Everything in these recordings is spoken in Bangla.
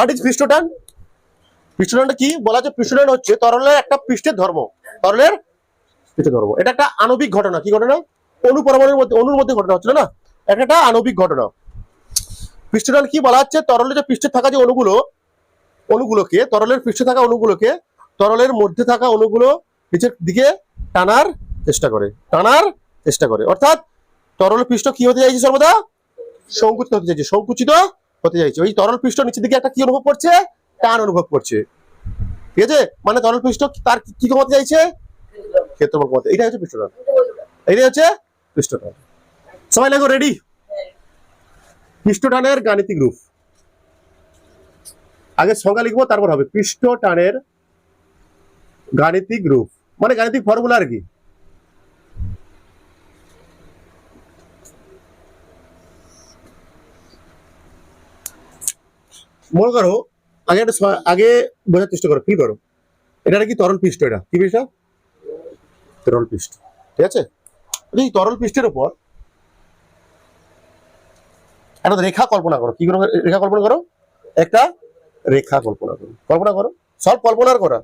What is পৃষ্ঠটান? পৃষ্ঠটানটা কি বলা যায়? পৃষ্ঠটান হচ্ছে তরলের একটা পৃষ্ঠের ধর্ম, তরলের পৃষ্ঠের ধর্ম। এটা একটা আণবিক ঘটনা। কি ঘটনা? পরমাণুর মধ্যে, অণুর মধ্যে ঘটনা হচ্ছিল না, একটা আণবিক ঘটনা। পৃষ্ঠটান কি বলা হচ্ছে? তরলের যে পৃষ্ঠে থাকা যে অণুগুলোকে, তরলের পৃষ্ঠে থাকা অণুগুলোকে তরলের মধ্যে থাকা অণুগুলো নিচের দিকে টানার চেষ্টা করে। অর্থাৎ তরল পৃষ্ঠ কি হতে চাইছে? সর্বদা সংকুচিত হতে চাইছে, ওই তরল পৃষ্ঠ নিচের দিকে একটা কি অনুভব করছে? টান অনুভব করছে। ঠিক আছে, মানে তরল পৃষ্ঠ তার কি কমাতে চাইছে? ক্ষেত্রফল কমাতে। এটাই হচ্ছে পৃষ্ঠটান, এটাই হচ্ছে পৃষ্ঠটান। সবাই লাগো রেডি? পৃষ্ঠটানের গাণিতিক রূপ। আগে সংজ্ঞা লিখবো, তারপর হবে পৃষ্ঠটানের গাণিতিক রূপ, মানে গাণিতিক ফর্মুলা আর কি। মনে করো আগে বোঝার চেষ্টা করো, কি করো, এটা কি তরল পৃষ্ঠ? এটা কি পৃষ্ঠ? তরল পৃষ্ঠ। ঠিক আছে, এই তরল পৃষ্ঠের উপর একটা রেখা কল্পনা করো। কি রেখা কল্পনা করো? একটা রেখা কল্পনা করো। সব কল্পনার করা।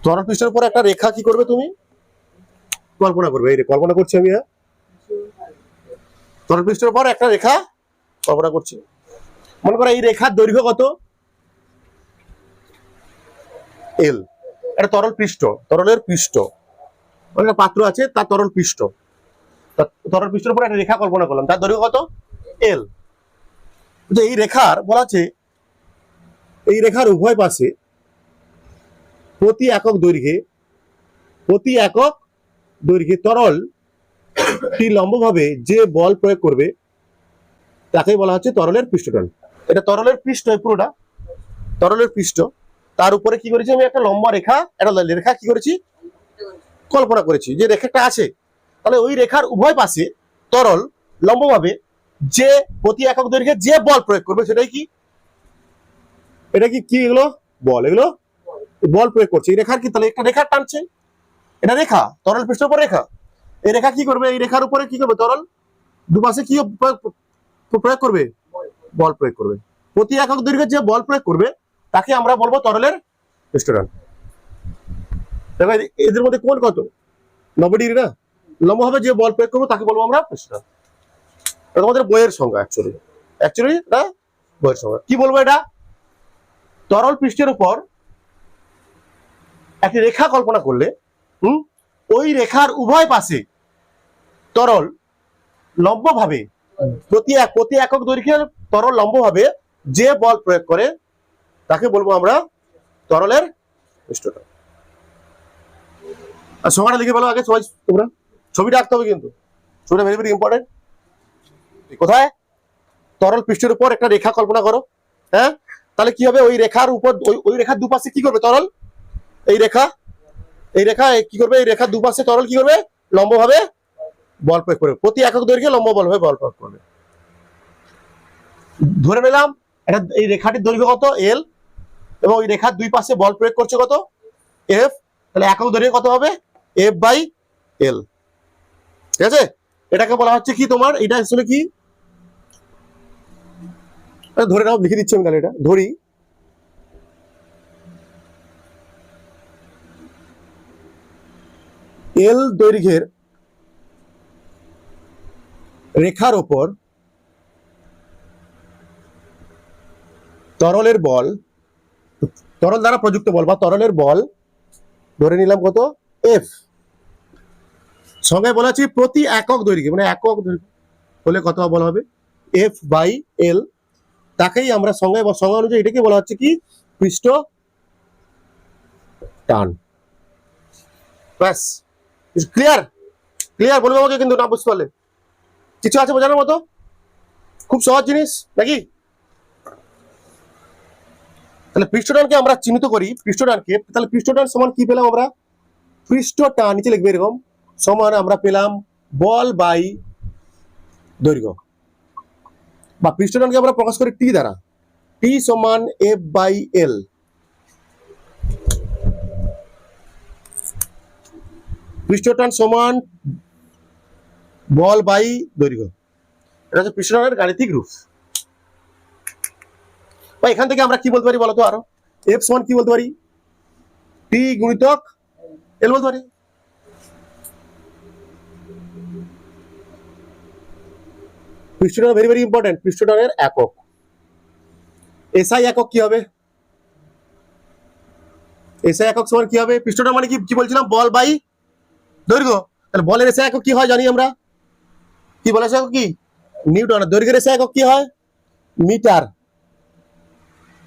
তরল পৃষ্ঠের উপর একটা রেখা কি করবে? তুমি কল্পনা করবে। এই কল্পনা করছি আমি, তরল পৃষ্ঠের উপর একটা রেখা কল্পনা করছি। মনে করো এই রেখার দৈর্ঘ্য কত? এল। এটা তরল পৃষ্ঠ, তরলের পৃষ্ঠ, মানে পাত্র আছে, তার তরল পৃষ্ঠ। তরল পৃষ্ঠের উপর একটা রেখা কল্পনা করলাম, তার দৈর্ঘ্য কত? এল। এই রেখার বলা আছে, এই রেখার উভয় পাশে প্রতি একক দৈর্ঘ্যে তরলটি লম্বভাবে যে বল প্রয়োগ করবে তাকে বলা হচ্ছে তরলের পৃষ্ঠটান। এটা তরলের পৃষ্ঠ, পুরোটা তরলের পৃষ্ঠ। তার উপরে কি করেছি আমি? একটা লম্বা রেখা, একটা রেখা কি করেছি? কল্পনা করেছি যে রেখাটা আছে। তাহলে ওই রেখার উভয় পাশে তরল লম্বভাবে যে প্রতি একক দৈর্ঘ্যে যে বল প্রয়োগ করবে সেটাই কি? এটা কি কি এগুলো বল, এগুলো বল প্রয়োগ করছে। এই রেখার কি? তাহলে একটা রেখা টানছে, এটা রেখা, তরল পৃষ্ঠের উপর রেখা। এই রেখা কি করবে? এই রেখার উপরে কি করবে? তরল দুপাশে কি প্রয়োগ করবে? বল প্রয়োগ করবে। প্রতি একক দৈর্ঘ্যে যে বল প্রয়োগ করবে তাকে আমরা বলবো তরলের পৃষ্ঠটান। দেখো এদের মধ্যে কোণ কত? 90 ডিগ্রি না? লম্বভাবে যে বল প্রয়োগ করবো তাকে বলবো আমরা পৃষ্ঠটান। এটা তোমাদের বইয়ের সংজ্ঞা, অ্যাকচুয়ালি এটা বইয়ের সংজ্ঞা। কি বলবো? এটা তরল পৃষ্ঠের উপর একটি রেখা কল্পনা করলে ওই রেখার উভয় পাশে তরল লম্বভাবে প্রতি একক দৈর্ঘ্যের তরল লম্বভাবে যে বল প্রয়োগ করে তাকে বলবো আমরা তরলের পৃষ্ঠটান। আর সংজ্ঞাটা লিখে বলো আগে সবাই, তোমরা ছবিটা আঁকতে হবে, কিন্তু ছবিটা ভেরি ভেরি ইম্পর্টেন্ট। কোথায়? তরল পৃষ্ঠের উপর একটা রেখা কল্পনা করো। হ্যাঁ, তাহলে কি হবে? ওই রেখার উপর, ওই রেখার দুপাশে কি করবে? তরল এই রেখা কি করবে? এই রেখার দুপাশে তরল কি করবে? লম্বভাবে বল প্রয়োগ করবে। প্রতি একক দৈর্ঘ্যে লম্ব বল প্রয়োগ করবে। ধরে নিলাম এটা, এই রেখাটির দৈর্ঘ্য কত? এল, এবং ওই রেখার দুই পাশে বল প্রয়োগ করছে কত? এফ। তাহলে একক দৈর্ঘ্য কত হবে? F by L. ঠিক আছে, এটাকে বলা হচ্ছে কি তোমার? এটা আসলে কি ধরে নাও, লিখে দিচ্ছি আমি। তাহলে এটা ধরি, এল দৈর্ঘ্যের রেখার ওপর তরলের বল, তরল দ্বারা প্রযুক্ত বল বা তরলের বল ধরে নিলাম কত? এফ। সংজ্ঞায় বলা আছে প্রতি একক দৈর্ঘ্যে, মানে একক দৈর্ঘ্য হলে কত বল হবে? F by L. তাকেই আমরা সংজ্ঞা অনুযায়ী এটাকে বলা হচ্ছে কি? পৃষ্ঠ টান। ব্যাস, ক্লিয়ার? বলবো আমাকে, কিন্তু না বুঝতে পারলে কিছু আছে বোঝানোর মতো? খুব সহজ জিনিস নাকি? তাহলে পৃষ্ঠটানকে আমরা চিহ্নিত করি, পৃষ্ঠটানকে। তাহলে পৃষ্ঠটান সমান কি পেলাম আমরা? পৃষ্ঠটান নিচে লিখবে এরকম, সমান আমরা পেলাম বল বাই দৈর্ঘ্য। বা পৃষ্ঠটানকে আমরা প্রকাশ করি টি দ্বারা, টি সমান এফ বাই এল। পৃষ্ঠটান সমান বল বাই দৈর্ঘ্য। এটা হচ্ছে পৃষ্ঠটানের গাণিতিক রূপ। বা এখান থেকে আমরা কি বলতে পারি বলতো আরো, এফ সমান কি বলতে পারি, টি গুণিতক এল বলতে পারি। পৃষ্ঠটান ভেরি ভেরি ইম্পর্টেন্ট, পৃষ্ঠটানের একক। এসআই একক কি হবে, এসআই একক সমান কি হবে, পৃষ্ঠটান মানে কি বলছিলাম, বল বাই দৈর্ঘ্য। তাহলে বলের এসআই একক কি হয় জানি আমরা, কি বলে এসআই একক কি, নিউটন। দৈর্ঘ্যের এসআই একক কি হয়, মিটার,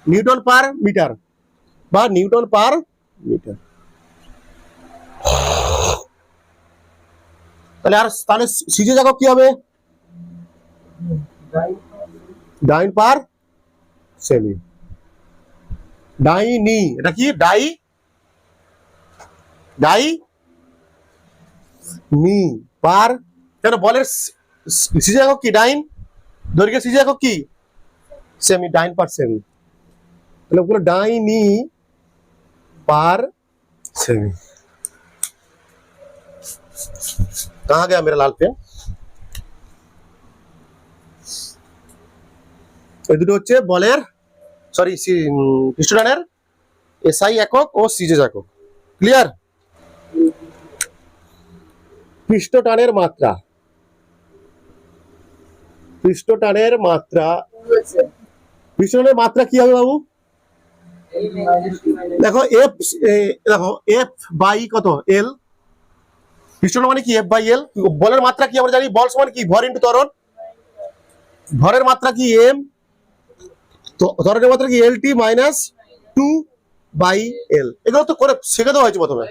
নিউটন পার মিটার বা নিউটন পার মিটার। তাহলে সিজে একক কি হবে, ডাইন পার সেমি, ডাইনি, এটা কি ডাই নি পার, কেন বলের সিজে একক কি ডাইন, দৈর্ঘ্যের সিজে একক কি सेमी, डाइन पर सेमी, मतलब पूरा डाइनी पर सेमी। कहाँ गया मेरा लाल पेन, এই দুটো হচ্ছে বলের সরি পৃষ্ঠটানের এসআই একক ও সিজে একক। ক্লিয়ার। পৃষ্ঠটানের মাত্রা, পৃষ্ঠটানের মাত্রা, পৃষ্ঠটানের মাত্রা কি হবে বাবু, দেখো এফ, দেখো এফ বাই কত এল, পৃষ্ঠটান মানে কি এফ বাই এল। বলের মাত্রা কি আমরা জানি, বল সমান কি ভর ইনটু ত্বরণ, ভরের মাত্রা কি এম, ত্বরণের মাত্রা কি এল টি মাইনাস 2 বাই এল। এগুলো তো করে শিখে দেওয়া হয়েছে প্রথমে।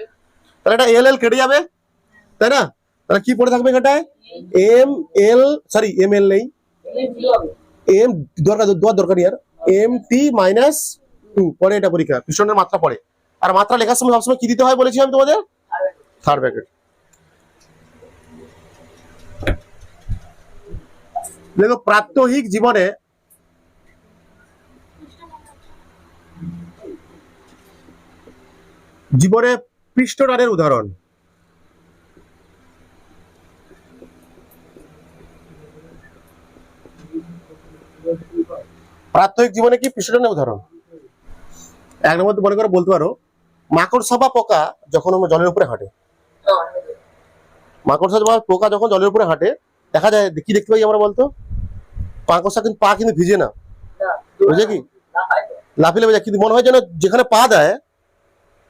তাহলে এটা এল এল কেটে যাবে, তাই না? তাহলে কি পড়ে থাকবে এখানটায়, M L, sorry M L নেই, এম দরকার ইয়ার, এম টি মাইনাস 2 পরে, এটা পরীক্ষা পৃষ্ঠটানের মাত্রা পড়ে। আর মাত্রা লেখার সময় সবসময় কি দিতে হয় বলেছি আমি তোমাদের, থার্ড ব্র্যাকেট। দেখো প্রাত্যহিক জীবনে পৃষ্ঠটানের উদাহরণ, প্রাত্যহিক জীবনে কি পৃষ্ঠটানের উদাহরণ। এক নম্বর মনে করে বলতে পারো, মাকড়সা বা পোকা যখন আমরা জলের উপরে হাঁটে, মাকড়সা বা পোকা যখন জলের উপরে হাঁটে দেখা যায় কি দেখতে পাই আমরা বলতো, মাকড়সা কিন্তু পা কিন্তু ভিজে না, বুঝে কি লাফিয়ে লেগে যায়, কিন্তু মনে হয় যেন যেখানে পা দেয়,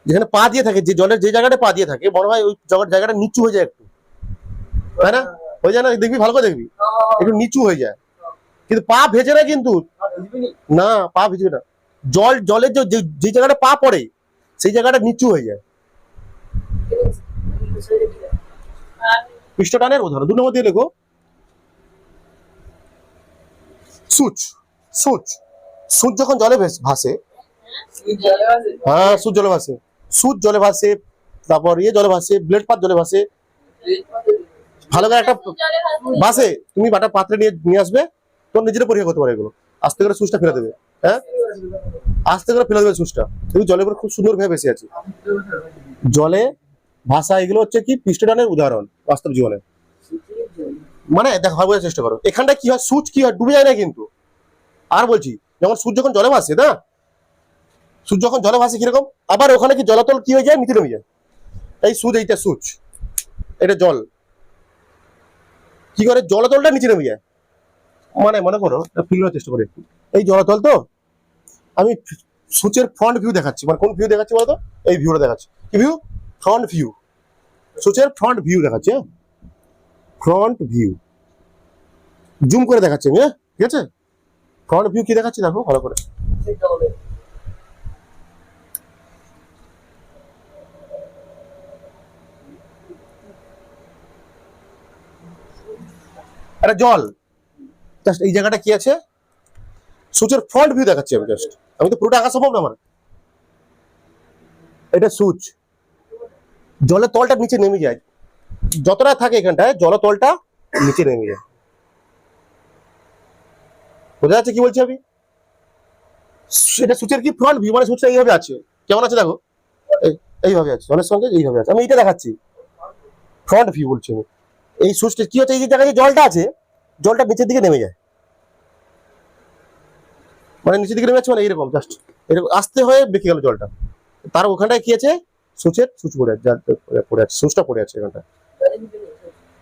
যেখানে পা দিয়ে থাকে, যে জলের যে জায়গাটা পা দিয়ে থাকে মনে হয় ওই জায়গাটা নিচু হয়ে যায় একটু, তাই না? হয়ে যায় না, দেখবি ভালো করে দেখবি একটু নিচু হয়ে যায়, কিন্তু পা ভেজে না, কিন্তু না পা ভিজবে না, জলের যে জায়গাটা পা পড়ে সেই জায়গাটা নিচু হয়ে যায়। পৃষ্ঠটানের উদাহরণ 2 নম্বর দিয়ে লেখো, সূচ, সূচ, সূচ যখন জলে ভাসে, হ্যাঁ সূচ জলে ভাসে, সূচ জলে ভাসে, তারপর জলে ভাসে, ব্লেড পাত জলে ভাসে, ভালো করে একটা ভাসে, তুমি বাটা পাত্রে নিয়ে আসবে, তোর নিজের পরীক্ষা করতে পারে এগুলো। আস্তে করে সুচটা ফেলে দেবে, হ্যাঁ আস্তে করে ফেলে দেবে সুচটা, তুমি জলের উপর খুব সুন্দর ভাবে বেঁচে আছে। জলে ভাষা এগুলো হচ্ছে কি পৃষ্ঠটানের উদাহরণ বাস্তব জীবনে। মানে দেখো বোঝার চেষ্টা করো, এখানটা কি হয়, সুচ কি হয় ডুবে যায় না কিন্তু। আর বলছি যেমন সূর্য যখন জলে ভাসে না, সূর্য যখন জলে ভাসে কিরকম, আবার ওখানে কি জলাতল কি হয়ে যায়, নিচে নেমে যায়। এই সুচ, এইটা সুচ, এটা জল, কি করে জলাতলটা নিচে নেমে যায়। মানে মনে করো ফিল করার চেষ্টা করি, এই জলাতল তো, আমি সূচের ফ্রন্ট ভিউ দেখাচ্ছি, মানে কোন ভিউ দেখাচ্ছি বলতো, এই ভিউটা দেখাচ্ছি, কি ভিউ, ফ্রন্ট ভিউ, সূচের ফ্রন্ট ভিউ দেখাচ্ছি, হ্যাঁ ফ্রন্ট ভিউ, জুম করে দেখাচ্ছি আমি, হ্যাঁ ঠিক আছে, ফ্রন্ট ভিউ কি দেখাচ্ছি দেখো ভালো করে। এটা জল, জাস্ট এই জায়গাটা কি আছে, সূচের ফ্রন্ট ভিউ দেখাচ্ছি আমি, জাস্ট আমি তো পুরোটা আঁকা সম্ভব না আমার। এটা সূচ, জলের তলটা নিচে নেমে যায়, যতটা থাকে এখানটায় জলতলটা নিচে নেমে যায়। বোঝা যাচ্ছে কি বলছি আমি, এটা সূচের কি ফ্রন্ট ভিউ, মানে সূচটা এইভাবে আছে, কেমন আছে দেখো, এইভাবে আছে, জলের সঙ্গে এইভাবে আছে, আমি এটা দেখাচ্ছি ফ্রন্ট ভিউ বলছি আমি। এই সূচটা কি হচ্ছে, এই যে জায়গায় জলটা আছে, জলটা নিচের দিকে নেমে যায়, মানে নিচের দিকে নেমে যাচ্ছে, মানে এইরকম জাস্ট এরকম আস্তে হয়ে বেঁকে গেল জলটা। তার ওখানটায় কি আছে, সুচ পড়ে আছে, সুচটা পড়ে আছে এখানটা,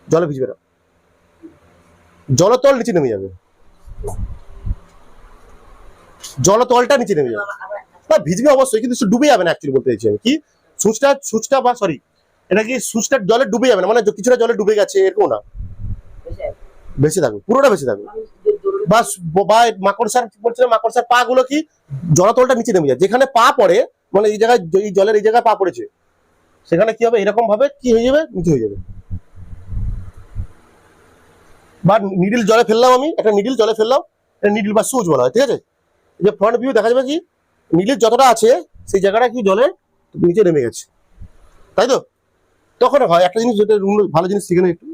জলে ভিজবে না, জলতল নিচে নেমে যাবে, জলতলটা নিচে নেমে যাবে। না ভিজবে অবশ্যই, কিন্তু ডুবে যাবে না। অ্যাকচুয়ালি বলতে চাইছি আমি কি, সুচটা বা সরি এটা কি সুচটা জলে ডুবে যাবে না, মানে কিছুটা জলে ডুবে গেছে এরকম না, বেঁচে থাকবে, পুরোটা বেঁচে থাকবে। বা মাকড়সার বলছিলাম, মাকড়সার পা গুলো কি জলতলটা নিচে নেমে যায়, যেখানে পা পড়ে, মানে এই জায়গায়, এই জলের এই জায়গায় পা পড়েছে, সেখানে কি হবে, এরকম ভাবে কি হয়ে যাবে, নিচে হয়ে যাবে। বা নিডিল জলে ফেললাম, আমি একটা নিডিল জলে ফেললাম, এটা নিডিল বা সুচ বলা হয়, ঠিক আছে। যে ফ্রন্ট ভিউ দেখা যাবে কি নিডিল যতটা আছে সেই জায়গাটা কি জলে নিচে নেমে গেছে, তাই তো। তখন হয় একটা জিনিস, যেটা ভালো জিনিস শিখে নেই একটু,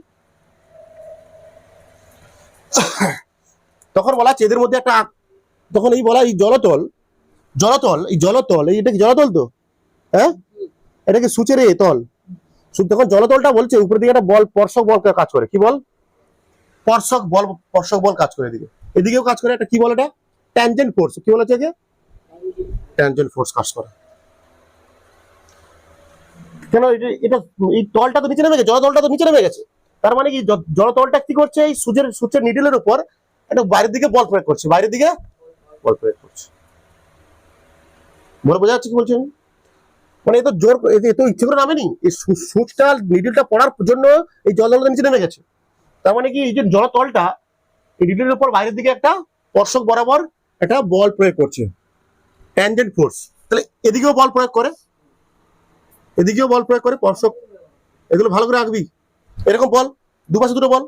তখন বলা হচ্ছে এদের মধ্যে একটা, তখন এই বলা এই জলতল, এটা কি জলতল তো, হ্যাঁ এটা কি সূচের এ তল, তখন জলতলটা বলছে উপরের দিকে একটা বল, স্পর্শক বল কাজ করে, কি বল, স্পর্শক বল কাজ করে, এদিকেও কাজ করে, একটা কি বল, এটা ট্যানজেন্ট ফোর্স, কি বলেছে যে ট্যানজেন্ট ফোর্স কাজ করে। কেন এটা এই তলটা তো নিচে নেমে গেছে, জলতলটা তো নিচে নেমে গেছে, তার মানে কি জলতলটা কি করছে, এই সূচের নিডলের উপর একটা বাইরের দিকে বল প্রয়োগ করছে, বাইরের দিকে বল প্রয়োগ করছে। বলে বোঝা যাচ্ছে কি বলছি আমি, মানে এ তো জোর, এ তো ইচ্ছে করে নামেনি, এই সুচটা নিডলটা পড়ার জন্য এই জলতলটা নিচে নেমে গেছে। তার মানে কি এই যে জলতলটা এই নিডলের উপর বাইরের দিকে একটা স্পর্শক বরাবর একটা বল প্রয়োগ করছে, ট্যানজেন্ট ফোর্স। তাহলে এদিকেও বল প্রয়োগ করে, এদিকেও বল প্রয়োগ করে স্পর্শক, এগুলো ভালো করে আঁকবি, এরকম বল, দুপাশে দুটো বল।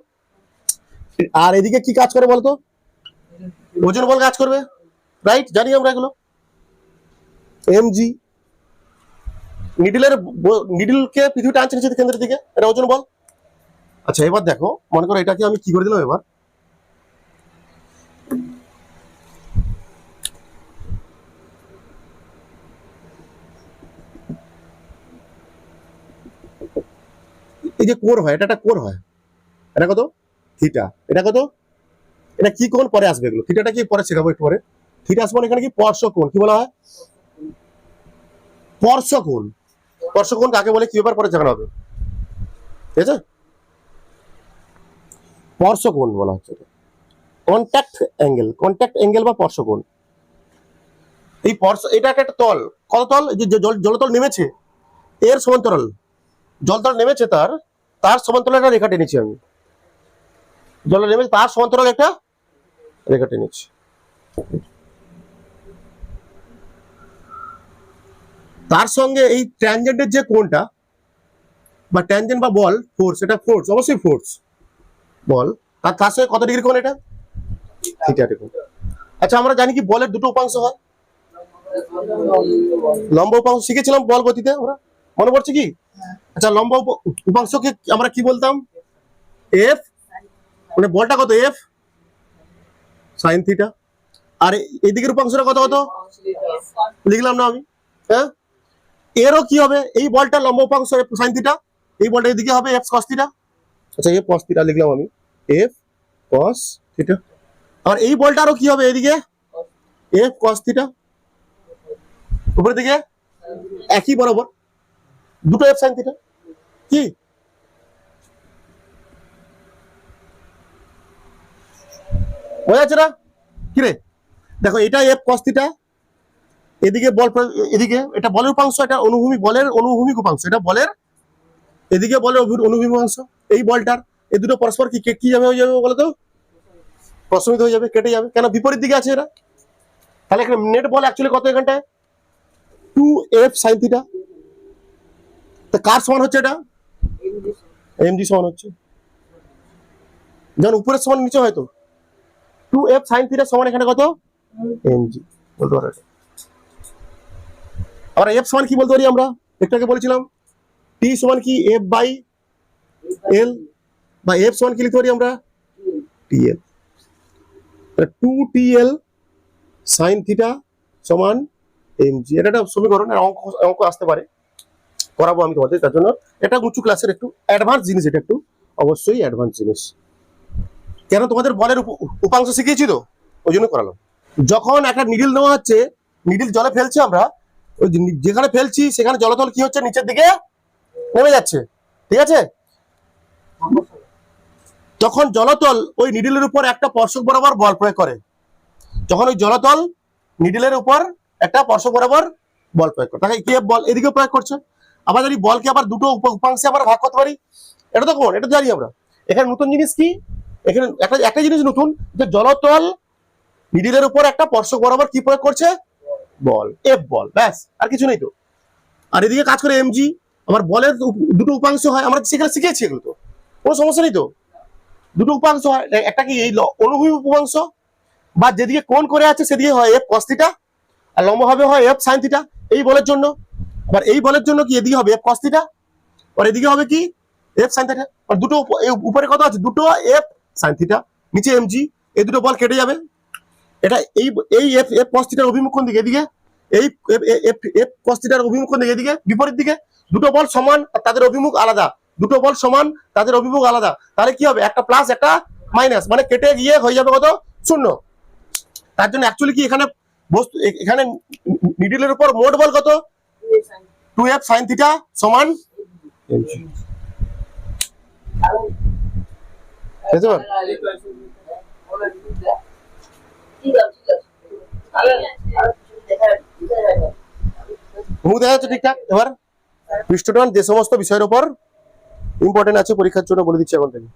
আর এদিকে কি কাজ করে বলতো, ওজন বল কাজ করবে, রাইট, জানি আমরা এগুলো। এমজি নিডলকে পৃথিবী টানছে নিচে কেন্দ্রের দিকে, এটা ওজন বল। আচ্ছা এবার দেখো, মনে করো এটাকে আমি কি করে দিলাম, এবার এই যে কোর হয়, এটা একটা কোর হয়, এটা কত থিটা, এটা কত, এটা কি কোণ পরে আসবে, এগুলো থিটাটা কি পরে শেখাবো একটু পরে। থিটা আসবে এখানে কি স্পর্শকোণ, কি বলা হয়, স্পর্শকোণ। স্পর্শকোণ কাকে বলে, কি ব্যাপার পরে শেখানো হবে, ঠিক আছে। স্পর্শকোণ বলা হচ্ছে কন্ট্যাক্ট অ্যাঙ্গেল বা স্পর্শকোণ। এই এটা একটা তল, কত তল, যে জলতল নেমেছে এর সমান্তরাল, জলতল নেমেছে তার সমান্তরাল একটা রেখা টেনেছি আমি, জল নেমেছে তার সমান্তরাল একটা রেখা টেনেছি। তার সঙ্গে এই ট্যানজেন্টের যে কোণটা বা ট্যানজেন্ট বা বল ফোর্স, এটা ফোর্স অবশ্যই ফোর্স বল, আর তার সঙ্গে কত ডিগ্রি কোণ, এটা থিটা ডিগ্রি। আচ্ছা আমরা জানি কি বলের দুটো উপাংশ হয়, লম্ব উপাংশ শিখেছিলাম বল গতিতে আমরা, মনে পড়ছে কি। আচ্ছা লম্ব উপাংশকে আমরা কি বলতাম, এফ, মানে বলটা কত এফ সাইন থিটা, আর এই দিকের উপাংশটা কত কত লিখলাম না আমি, হ্যাঁ। এরও কি হবে, এই বলটা লম্ব উপাংশ এফ সাইন থিটা, এই বলটা এদিকে হবে এফ কস থিটা। আচ্ছা এফ কস থিটা লিখলাম আমি, এফ কস থিটা। আর এই বলটারও কি হবে, এদিকে এফ কস থিটা, উপরের দিকে একই বরাবর দুটো এফ সাইন থিটা, কি বোঝা যাচ্ছে না, কি রে, দেখো এটা এফ কস থিটা, এদিকে বল, এদিকে এটা বলের উপাংশ, এটা অনুভূমিক বলের অনুভূমিক উপাংশ, এটা বলের এদিকে বলের অনুভূমিক উপাংশ। এই বলটার এই দুটো পরস্পর কি যাবে, হয়ে যাবে বলে তো, প্রশমিত হয়ে যাবে, কেটে যাবে, কেন বিপরীত দিকে আছে এরা। তাহলে এখানে নেট বল অ্যাকচুয়ালি কত, এখানটায় 2f sin থিটা, তো কার সমান হচ্ছে, এটা mg সমান হচ্ছে, যখন উপরের সমান নিচে হয়তো 2f sin থিটা সমান এখানে কত mg বলতে পারো। আবার f সমান কি বলতে পারি আমরা, একটু আগে বলেছিলাম t সমান কি f বাই l, বা f সমান কি লিখতে পারি আমরা tl, 2tl sin থিটা সমান mg, এটা একটা সমীকরণ, অঙ্ক আসতে পারে, করাবো আমি তোমাদের, তার জন্য এটা উঁচু ক্লাসের একটু অ্যাডভান্স জিনিস, এটা একটু অবশ্যই অ্যাডভান্স জিনিস। কেন তোমাদের বলের উপাংশ শিখিয়েছি তো, ওই জন্য করালাম। যখন একটা নিডিল নেওয়া হচ্ছে, নিডিল জলে ফেলছি আমরা, ওই যেখানে ফেলছি সেখানে জলতল কি হচ্ছে, নিচের দিকে নেমে যাচ্ছে, ঠিক আছে? তখন জলতল ওই নিডিলের উপর একটা স্পর্শক বরাবর বল প্রয়োগ করে। যখন ওই জলতল নিডিলের উপর একটা স্পর্শক বরাবর বল প্রয়োগ করে, তাকে কি বল এদিকে প্রয়োগ করছে। আবার যদি বলকে আবার দুটো উপাংশে আমরা ভাগ করতে পারি, এটা তো কোন, এটা জানি আমরা। এখানে নতুন জিনিস কি, এখানে একটা জিনিস নতুন, যে জলতল নিডিলের উপর একটা স্পর্শক বরাবর কি প্রয়োগ করছে, বল, এফ বল, ব্যাস, আর কিছু নেই তো। আর এদিকে কাজ করে এমজি, আমার বলের দুটো উপাংশ হয়, আমরা সেখানে শিখেছি, এগুলো তো কোনো সমস্যা নেই তো। দুটো উপাংশ হয়, একটা কি এই অনুভূমিক উপাংশ, বা যেদিকে কোণ করে আছে সেদিকে হয় এফ কস থিটা, আর লম্বভাবে হয় এফ সাইন থিটা, এই বলের জন্য। আবার এই বলের জন্য কি এদিকে হবে এফ কস থিটা, আর এদিকে হবে কি এফ সাইন থিটা। আর দুটো উপরে কত আছে, দুটো এফ সাইন থিটা, নিচে এমজি, এই দুটো বল কেটে যাবে। এটা এই এই এফ এফ কস থিটার অভিমুখ কোন দিকে, এদিকে। এই এফ এফ কস থিটার অভিমুখ কোন দিকে, এদিকে, বিপরীত দিকে। দুটো বল সমান, তাদের অভিমুখ আলাদা, দুটো বল সমান, তাদের অভিমুখ আলাদা, তাহলে কি হবে, একটা প্লাস একটা মাইনাস, মানে কেটে গিয়ে হয়ে যাবে কত, শূন্য। তার জন্য অ্যাকচুয়ালি কি এখানে বস্তু, এখানে নিডলের উপর মোট বল কত, 2f sin থিটা সমান mg। বুঝতে পারলে? মুখ দেখা যাচ্ছে ঠিকঠাক? এবার পৃষ্ঠটান যে সমস্ত বিষয়ের উপর ইম্পর্টেন্ট আছে পরীক্ষার জন্য বলে দিচ্ছি এখন থেকে।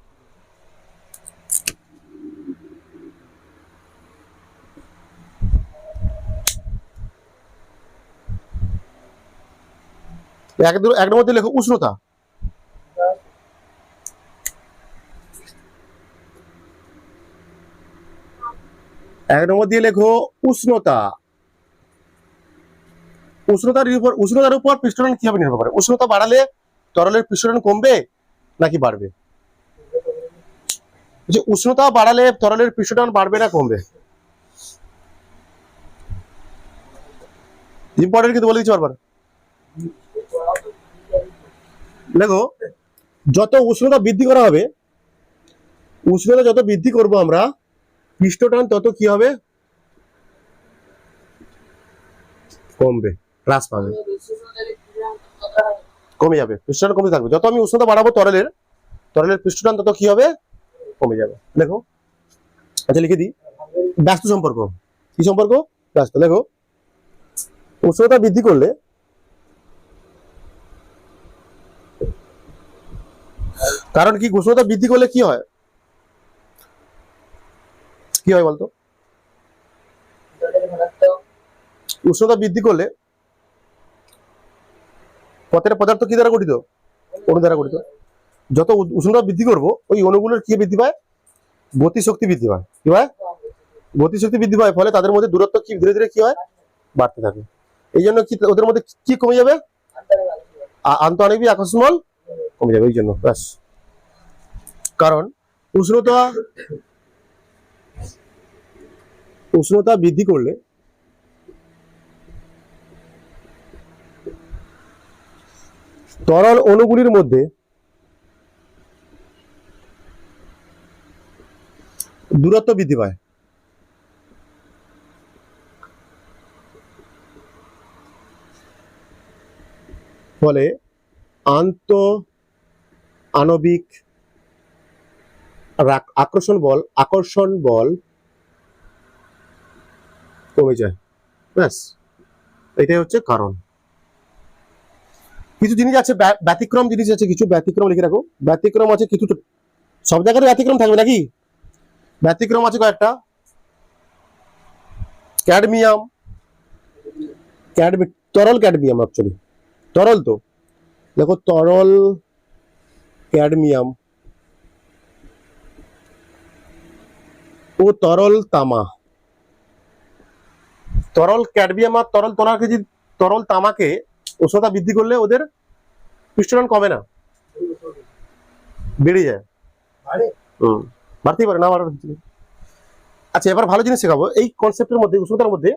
এক মধ্যে লেখো উষ্ণতা। এক নম্বর দিয়ে লেখো উষ্ণতা। উষ্ণতার উপর পৃষ্ঠটান কিভাবে নির্ভর করে? উষ্ণতা বাড়ালে তরলের পৃষ্ঠটান কমবে নাকি বাড়বে? যে উষ্ণতা বাড়ালে তরলের পৃষ্ঠটান বাড়বে না কমবে? ইম্পর্টেন্ট কিন্তু বলে দিচ্ছি বারবার। দেখো, যত উষ্ণতা বৃদ্ধি করা হবে, উষ্ণতা যত বৃদ্ধি করব আমরা, পৃষ্ঠটান তত কি হবে, কমবে, হ্রাস পাবে, কমে যাবে, পৃষ্ঠটান কমে থাকবে। যত আমি উষ্ণতা বাড়াবো তরলের পৃষ্ঠটান তত কি হবে, কমে যাবে। দেখো, আচ্ছা লিখে দিই, ব্যস্ত সম্পর্ক। কি সম্পর্ক? ব্যস্ত। দেখো, উষ্ণতা বৃদ্ধি করলে কারণ কি, উষ্ণতা বৃদ্ধি করলে কি হয়, কি হয় বলতো? উষ্ণতা বৃদ্ধি করলে প্রত্যেকটা পদার্থ কি দ্বারা গঠিত, অণু দ্বারা গঠিত। যত উষ্ণতা বৃদ্ধি করব, ওই অণুগুলোর কি বৃদ্ধি পায়, গতিশক্তি বৃদ্ধি পায়। কি হয়, গতিশক্তি বৃদ্ধি পায়, ফলে তাদের মধ্যে দূরত্ব কি ধীরে ধীরে কি হয়, বাড়তে থাকে। এই জন্য কি ওদের মধ্যে কি কমে যাবে, আন্তঃআণবিক আকর্ষণ বল কমে যাবে, ওই জন্য। ব্যাস, কারণ উষ্ণতা বৃদ্ধি করলে তরল অণুগুলির মধ্যে দূরত্ব বৃদ্ধি পায়, ফলে আন্তঃআণবিক আকর্ষণ বল কমে যায়। ব্যাস, এটাই হচ্ছে কারণ। কিছু জিনিস আছে, ব্যতিক্রম জিনিস আছে, কিছু ব্যতিক্রম লিখে রাখো। ব্যতিক্রম আছে কিছু, সব জায়গায় ব্যতিক্রম থাকবে নাকি? ব্যতিক্রম আছে কয়েকটা। ক্যাডমিয়াম, তরল ক্যাডমিয়াম, অ্যাকচুয়ালি তরল তো, দেখো তরল ক্যাডমিয়াম ও তরল তামা। তরল ক্যাডমিয়াম আর তরল তামাকে উষ্ণতা বৃদ্ধি করলে ওদের পৃষ্ঠটান কমে না, বেড়ে যায়। বাড়তেই পারে না। আচ্ছা, এবার ভালো জিনিস শেখাবো এই কনসেপ্টের মধ্যে, উষ্ণতার মধ্যে।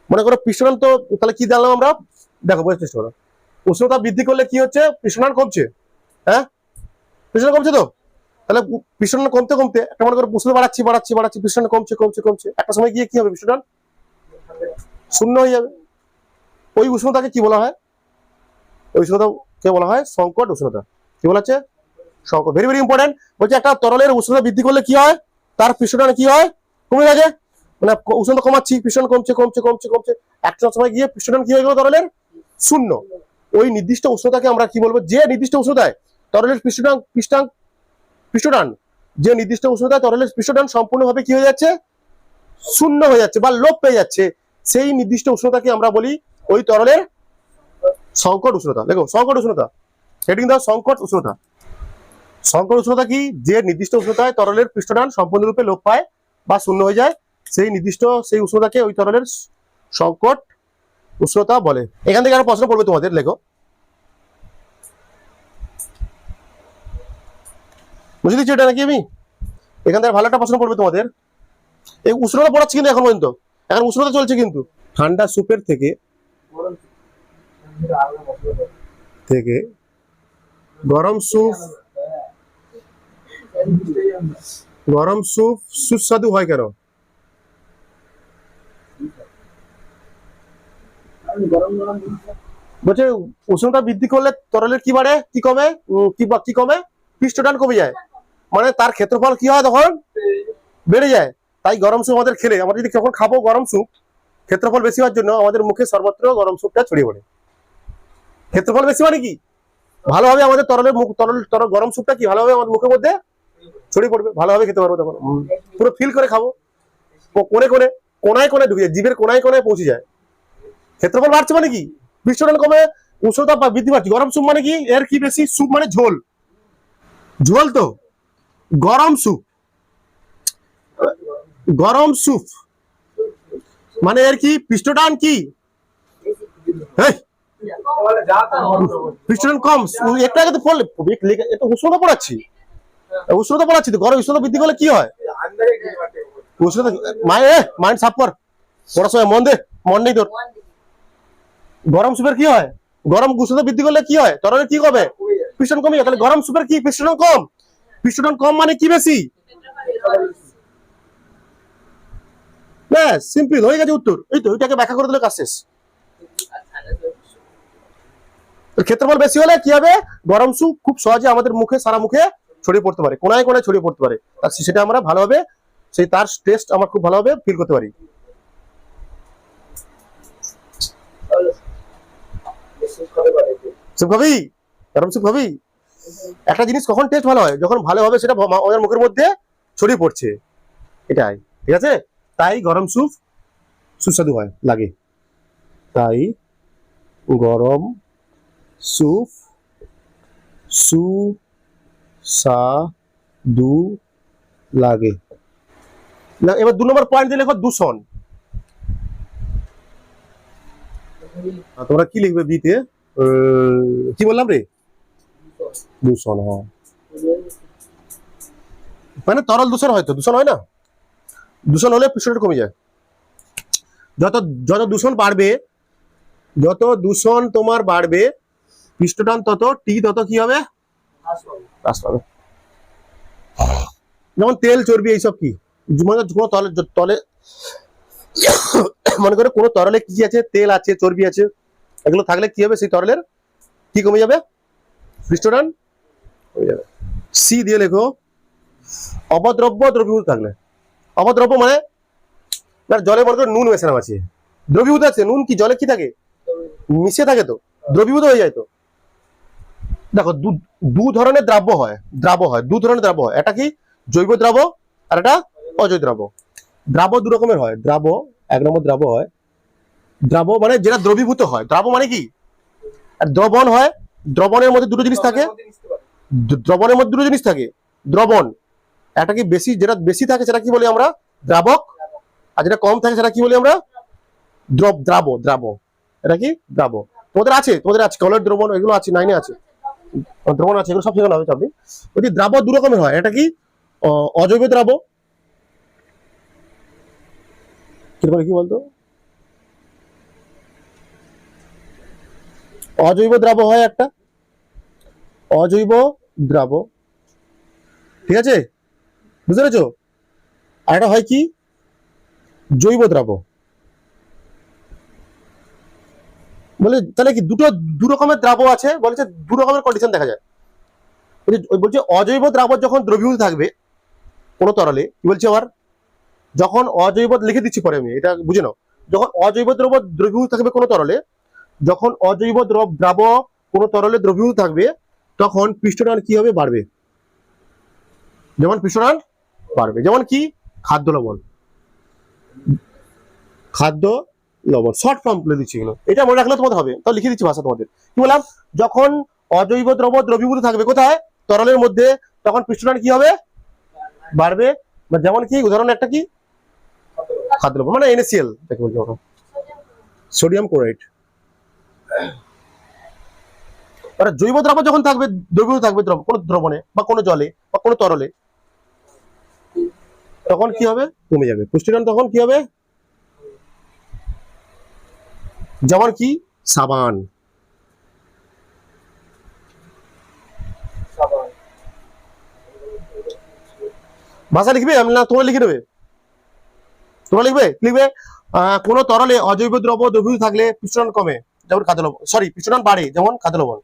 মনে করো পৃষ্ঠটান, তো তাহলে কি জানলাম আমরা, দেখো বোঝার চেষ্টা করো। উষ্ণতা বৃদ্ধি করলে কি হচ্ছে, পৃষ্ঠটান কমছে। হ্যাঁ, পৃষ্ঠটান কমছে তো, তাহলে পিস্টন কমতে কমতে একটা মনে করে উষ্ণতা বাড়াচ্ছি বাড়াচ্ছি বাড়াচ্ছি, পিস্টন কমছে কমছে কমছে, একটা সময় গিয়ে কি হবে, পিস্টন শূন্য হয়ে যাবে। ওই উষ্ণতাকে কি বলা হয়, ওই উষ্ণতাকে বলা হয় সংকট উষ্ণতা। কি বলা হচ্ছে, সংকট। Very very important. বলছে একটা তরলের উষ্ণতা বৃদ্ধি করলে কি হয়, তার পিস্টন কি হয়, কমে যাবে। মানে উষ্ণতা কমাচ্ছি, পিস্টন কমছে কমছে কমছে কমছে, একটা সময় গিয়ে পিস্টন কি হয়ে গেল, তরলের শূন্য। ওই নির্দিষ্ট উষ্ণতাকে আমরা কি বলবো, যে নির্দিষ্ট উষ্ণতায় তরলের পিস্টন যে নির্দিষ্ট উষ্ণতায় তরলের পিস্টন সম্পূর্ণভাবে কি হয়ে যাচ্ছে, শূন্য হয়ে যাচ্ছে বা লোপ পেয়ে যাচ্ছে, সেই নির্দিষ্ট উষ্ণতাকে আমরা বলি ওই তরলের সংকট উষ্ণতা। দেখো সংকট উষ্ণতা, হেডিং দাও সংকট উষ্ণতা। সংকট উষ্ণতা কি, যে নির্দিষ্ট উষ্ণতায় তরলের পৃষ্ঠটান সম্পূর্ণরূপে লোপ পায় বা শূন্য হয়ে যায়, সেই উষ্ণতাকে ওই তরলের সংকট উষ্ণতা বলে। এখান থেকে আরো প্রশ্ন পড়বে তোমাদের, লেখো। বুঝে দিচ্ছি এটা নাকি আমি, এখান থেকে ভালো একটা প্রশ্ন পড়বে তোমাদের। এই উষ্ণতা পড়াচ্ছি কিন্তু এখন পর্যন্ত, এখন উষ্ণতা চলছে কিন্তু। ঠান্ডা সুপের থেকে গরম স্যুপ সুস্বাদু হয় কেন? বলছে উষ্ণতা বৃদ্ধি করলে তরলের কি বাড়ে, কি কমে, কি কমে, পৃষ্ঠটান কমে যায়, মানে তার ক্ষেত্রফল কি হয়, তখন বেড়ে যায়। তাই গরম স্যুপ আমাদের খেলে, আমরা যদি যখন খাবো গরম স্যুপ, ক্ষেত্রফল বেশি হওয়ার জন্য আমাদের মুখে সর্বত্র গরম স্যুপটা ছড়িয়ে পড়ে। ক্ষেত্রফল বেশি মানে কি, ভালোভাবে আমাদের তরল গরম স্যুপটা কি ভালোভাবে আমাদের মুখের মধ্যে ছড়িয়ে পড়বে, ভালোভাবে খেতে পারবো, তখন পুরো ফিল করে খাবো। কোণে কোণে কোনায় কোনায় ঢুকে যায়, জীবের কোনায় কোনায় পৌঁছে যায়। ক্ষেত্রফল বাড়ছে মানে কি, পৃষ্ঠটান কমে, উষ্ণতা বৃদ্ধি পাচ্ছে। গরম স্যুপ মানে কি, এর কি বেশি, স্যুপ মানে ঝোল, ঝোল তো গরম স্যুপ, গরম স্যুপ মানে এর কি পৃষ্ঠটান কি, পৃষ্ঠটান কম। একটা আগে তো পড়লে, এটা উষ্ণতা পড়াচ্ছি, উষ্ণতা পড়াচ্ছি তো, গরম উষ্ণতা বৃদ্ধি করলে কি হয়, উষ্ণতা মাইন্ড সাফ কর, পড়াশোনায় মন দে, মন নেই তোর। গরম স্যুপের কি হয়, গরম উষ্ণতা বৃদ্ধি করলে কি হয়, তরলের কি কমে, পিস্টন কমে যায়। তাহলে গরম স্যুপের কি পিস্টন কম, পিস্টন কম মানে কি বেশি, ব্যাস সিম্পল হয়ে গেছে উত্তর। এই তো ওইটাকে ব্যাখ্যা করে দিলে কাজ শেষ। ক্ষেত্রফল বেশি হলে কি হবে, গরম স্যুপ খুব সহজে আমাদের মুখে, সারা মুখে ছড়িয়ে পড়তে পারে, কোনায় কোনায় ছড়িয়ে পড়তে পারে, সেটা আমরা ভালোভাবে, সেই তার টেস্ট আমরা খুব ভালোভাবে ফিল করতে পারি। স্যুপ খাবি, গরম স্যুপ খাবি। একটা জিনিস কখন টেস্ট ভালো হয়, যখন ভালোভাবে সেটা আমাদের মুখের মধ্যে ছড়িয়ে পড়ছে, এটাই, ঠিক আছে। তাই গরম স্যুপ সুস্বাদু হয় লাগে, তাই গরম স্যুপ সুস্বাদু লাগে। এবার 2 নম্বর পয়েন্ট দিয়ে লেখো দূষণ। তোমরা কি লিখবে বিতে, কি বললাম রে, দূষণ। হ্যাঁ, মানে তরল দূষণ হয়, তো দূষণ হয় না, দূষণ হলে পৃষ্ঠটা কমে যায়। যত যত দূষণ বাড়বে, যত দূষণ তোমার বাড়বে, পৃষ্ঠটান তত কি হবে, হ্রাস পাবে। যেমন তেল চর্বি এইসব কি, মানে কোনো তলে মনে করে কোনো তরলে কি আছে, তেল আছে, চর্বি আছে, এগুলো থাকলে কি হবে, সেই তরলের কি কমে যাবে, পৃষ্ঠটান কমে যাবে। সি দিয়ে লেখো অপদ্রব্য দ্রবীভূত থাকলে। অপদ্রব্য মানে জলে মনে করে নুন মেশানো আছে, দ্রবীভূত আছে, নুন কি জলে কি থাকে, মিশে থাকে, তো দ্রবীভূত হয়ে যায়। তো দেখো দু ধরনের দ্রাব্য হয়, দু ধরনের দ্রাব্য হয়, এটা কি জৈব দ্রাব্য আর এটা অজৈব দ্রাব্য। দ্রাব্য দু রকমের হয়, এক নম্বর দ্রাব্য হয়, দ্রাব্য মানে যেটা দ্রবীভূত হয়, দ্রাব্য মানে কি, আর দ্রবণ হয়, দ্রবণের মধ্যে দুটো জিনিস থাকে, দ্রবণ, একটা কি বেশি, যেটা বেশি থাকে সেটা কি বলি আমরা দ্রাবক, আর যেটা কম থাকে সেটা কি বলি আমরা দ্রাব্য, এটা কি দ্রাব্য। তোমাদের আছে কলের দ্রবণ, এগুলো আছে, 9 এ আছে দ্রবণ আছে, এগুলো সব শেখানো হবে আপনি। ওই দ্রাব্য দু রকমের হয়, এটা কি অজৈব দ্রাব্য, কি বলতো, অজৈব দ্রাব্য হয় একটা, অজৈব দ্রাব্য, ঠিক আছে, বুঝতে পেরেছো? আর এটা হয় কি, জৈব দ্রাবক। বলে তাহলে কি দু রকমের দ্রাবক আছে, বলেছে দু রকমের কন্ডিশন দেখা যায়। বলছে অজৈব দ্রাবক যখন দ্রবীভূত থাকবে কোন তরলে, কি বলছে আবার, যখন অজৈব, লিখে দিচ্ছি পরে আমি, এটা বুঝে নাও। যখন অজৈব দ্রবীভূত থাকবে কোন তরলে, যখন অজৈব দ্রাবক কোন তরলে দ্রবীভূত থাকবে, তখন পৃষ্ঠটান কি হবে, বাড়বে। যেমন পৃষ্ঠটান বাড়বে, যেমন কি, খাদ্য লবণ, খাদ্য লবণ, শর্ট ফর্ম বলে দিচ্ছি এগুলো, এটা মনে রাখলে তোমাদের হবে। তো লিখে দিচ্ছি ভাষা তোমাদের। কি বললাম, যখন অজৈব দ্রবীভূত থাকবে কোথায়, তরলের মধ্যে, তখন পৃষ্ঠটান কি হবে, বাড়বে। যেমন কি, উদাহরণ একটা কি, খাদ্য লবণ মানে NaCl, সোডিয়াম ক্লোরাইড। আর জৈব দ্রাবক যখন থাকবে, দ্রবীভূত থাকবে কোন দ্রবণে বা কোন জলে বা কোন তরলে, তখন কি হবে, কমে যাবে পুষ্টিটান, তখন কি হবে, যেমন কি, সাবান। ভাষা লিখবে না তোমরা লিখে দেবে? তোমরা লিখবে, লিখবে কোন তরলে অজৈব দ্রবীভূত থাকলে পৃষ্ঠটান কমে, যেমন খাদ্য লবণ, সরি পৃষ্ঠটান বাড়ে, যেমন খাদ্য লবণ।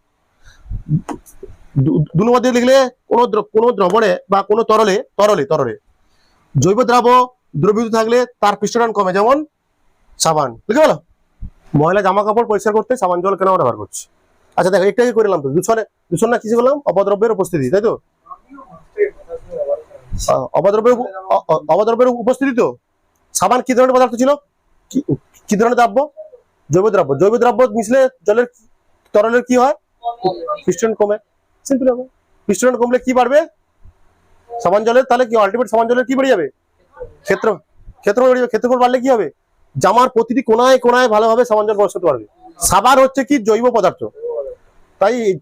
দু নম্বর দিয়ে লিখলে কোন দ্রবণে বা কোন তরলে তরলে তরলে জৈব দ্রবীভূত থাকলে তার পৃষ্ঠটান কমে, যেমন সাবান। লিখে বলো, ময়লা জামা কাপড় পরিষ্কার করতে সাবান জল কেন ব্যবহার করছি? আচ্ছা দেখো, একটাই করে নিলাম তো, দূষণ না কিছু বললাম, অপদ্রব্যের উপস্থিতি, তাই তো? অপদ্রব্যের উপস্থিতি তো। সাবান কি ধরনের পদার্থ ছিল, কি ধরনের দ্রব্য, জৈব দ্রব্য। জৈব দ্রব্য মিশলে জলের তরলের কি হয়, পৃষ্ঠটান কমে। সিম্পল হবে, পৃষ্ঠটান কমলে কি বাড়বে, সাবান জলের, তাহলে কি আলটিমেট সাবান জলের কি বেড়ে যাবে, ক্ষেত্রফল বেড়ে যাবে। ক্ষেত্রফল বাড়লে কি হবে, জামার প্রতিটি কোনায় কোনায় ভালোভাবে সাবান জল প্রবেশ করতে পারবে। সাবান হচ্ছে কি, জৈব পদার্থ।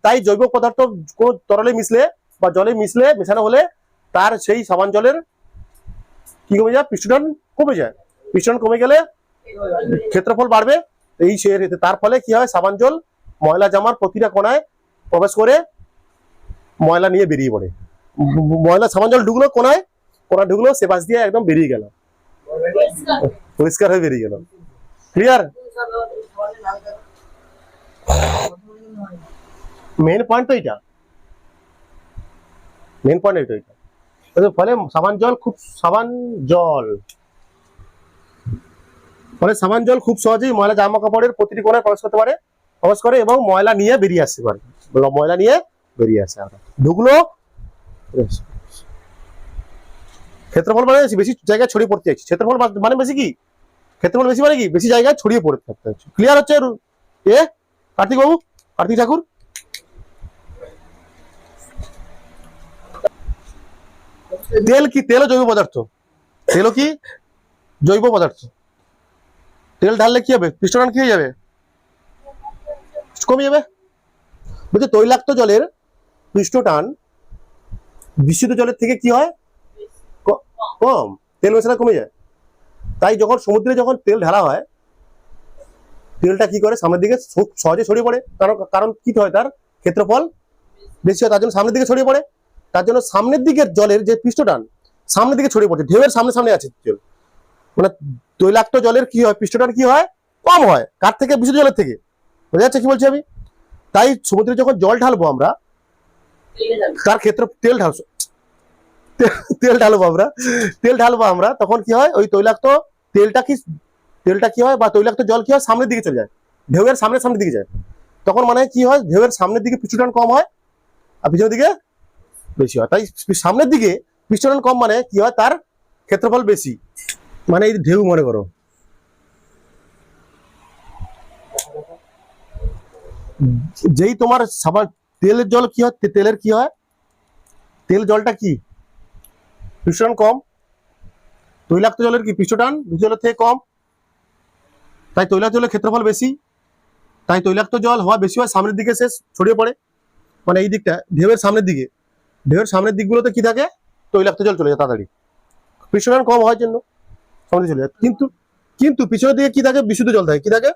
তাই জৈব পদার্থ কোন তরলে মিশলে বা জলে মেশানো হলে তার সেই সাবান জলের কি কমে যায়, পৃষ্ঠটান কমে যায়। পৃষ্ঠটান কমে গেলে ক্ষেত্রফল বাড়বে। তার ফলে কি হয়, সাবান জল ময়লা জামার প্রতিটা কোনায় প্রবেশ করে ময়লা নিয়ে বেরিয়ে পড়ে। ময়লা সাবান জল ঢুকলো কোনায়, কোনা ঢুকলো, সে পাশ দিয়ে একদম বেরিয়ে গেল, পরিষ্কার হয়ে বেরিয়ে গেল। ক্লিয়ার? মেন পয়েন্ট তো এটা, মেন পয়েন্ট এটা। ফলে সাবান জল খুব সহজেই ময়লা জামা কাপড়ের প্রতিটি কোণায় প্রবেশ করতে পারে, প্রবেশ করে এবং ময়লা নিয়ে বেরিয়ে আসতে পারে। ময়লা নিয়ে বেরিয়ে আসে, ঢুকলো, ক্ষেত্রফল মানে বেশি জায়গায় ছড়িয়ে পড়তে চাইছি। ক্ষেত্রফল মানে বেশি কি, ক্ষেত্রফল বেশি মানে কি, বেশি জায়গায় ছড়িয়ে পড়ে থাকতে হচ্ছে। ক্লিয়ার হচ্ছে কার্তিক বাবু, কার্তিক ঠাকুর? তেল কি, তেলও জৈব পদার্থ। তেলও কি, জৈব পদার্থ। তেল ঢাললে কি হবে, পৃষ্ঠটান কি হয়ে যাবে, কমে যাবে। বলছে তৈলাক্ত জলের পৃষ্ঠটান বিশুদ্ধ জলের থেকে কি হয়, কম, তেল মেশানো কমে যায়। তাই যখন সমুদ্রে যখন তেল ঢালা হয়, তেলটা কি করে, সামনের দিকে সহজে ছড়িয়ে পড়ে। কারণ কি হয়, তার ক্ষেত্রফল বেশি হয়, তার জন্য সামনের দিকে ছড়িয়ে পড়ে। তার জন্য সামনের দিকের জলের যে পৃষ্ঠটান সামনের দিকে ছড়িয়ে পড়ছে, ঢেউয়ের সামনে সামনে আছে জল, মানে তৈলাক্ত জলের কি হয়, পৃষ্ঠটান কি হয়, কম হয়। কার থেকে, বিশুদ্ধ জলের থেকে। বোঝা যাচ্ছে কি বলছি আমি? তাই সমুদ্রে যখন জল ঢালবো আমরা, তার ক্ষেত্র তেল ঢালবো আমরা, তখন কি হয়, ওই তৈলাক্ত তেলটা কি হয় বা তৈলাক্ত জল কি হয়, সামনের দিকে চলে যায়, ঢেউয়ের সামনের দিকে যায়। তখন মানে কি হয়, ঢেউয়ের সামনের দিকে পৃষ্ঠটান কম হয় আর পিছনের দিকে বেশি হয়। তাই সামনের দিকে পৃষ্ঠটান কম মানে কি হয়, তার ক্ষেত্রফল বেশি। মানে এই ঢেউ মনে করো, যেই তোমার তেলের জল কি হয়, তেলের কি হয়, তেল জলটা কি, পৃষ্ঠটান কম। তৈলাক্ত জলের কি, পৃষ্ঠটান বিশুদ্ধ জলের থেকে কম। তাই তৈলাক্ত জলের ক্ষেত্রফল বেশি। তাই তৈলাক্ত জল হওয়া বেশি হয়, সামনের দিকে শেষ ছড়িয়ে পড়ে, মানে এই দিকটা ঢেউয়ের সামনের দিকে। ঢেউয়ের সামনের দিকগুলোতে কি থাকে, তৈলাক্ত জল চলে যায় তাড়াতাড়ি, পৃষ্ঠটান কম হওয়ার জন্য সামনে চলে যায়। কিন্তু পিছনের দিকে কি থাকে, বিশুদ্ধ জল থাকে। কি থাকে,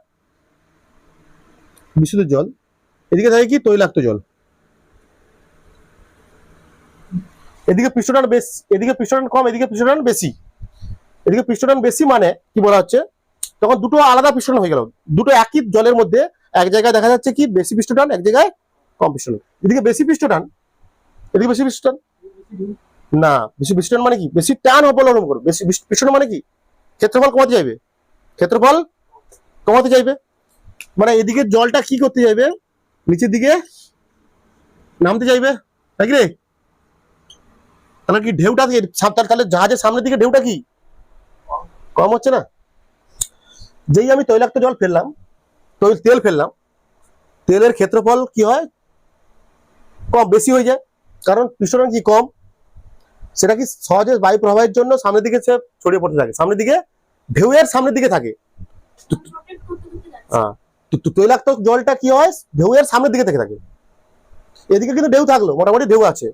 বিশুদ্ধ জল। এদিকে থাকে কি, তৈলাক্ত জল। এদিকে পৃষ্ঠটান বেশি, এদিকে পৃষ্ঠটান কম, এদিকে পৃষ্ঠটান বেশি। এদিকে পৃষ্ঠটান বেশি মানে কি বলা হচ্ছে, তখন দুটো আলাদা পৃষ্ঠটান হয়ে গেল। দুটো একই জলের মধ্যে এক জায়গায় দেখা যাচ্ছে কি বেশি পৃষ্ঠটান, এক জায়গায় কম পৃষ্ঠটান। এদিকে বেশি পৃষ্ঠটান, এদিকে বেশি পৃষ্ঠটান না। বেশি পৃষ্ঠটান মানে কি বেশি টান অবলম্বন করবে। বেশি পৃষ্ঠটান মানে কি ক্ষেত্রফল কমাতে যাইবে, ক্ষেত্রফল কমাতে যাইবে। মানে এদিকে জলটা কি করতে যাইবে, নিচের দিকে নামতে যাইবে, নাকি রে? তাহলে কি ঢেউটা কি তাহলে জাহাজের সামনের দিকে ঢেউটা কি কম হচ্ছে না? যেই আমি তৈলাক্ত জল ফেললাম, তেল ফেললাম, তেলের ক্ষেত্রফল কি হয় কম, বেশি হয়ে যায়, কারণ পৃষ্ঠটান কি কম। সেটা কি সহজে বায়ু প্রবাহের জন্য সামনের দিকে সে ছড়িয়ে পড়তে থাকে, সামনের দিকে ঢেউয়ের সামনের দিকে থাকে। তৈলাক্ত জলটা কি হয় ঢেউয়ের সামনের দিকে থেকে থাকে। এদিকে কিন্তু ঢেউ থাকলো, মোটামুটি ঢেউ আছে,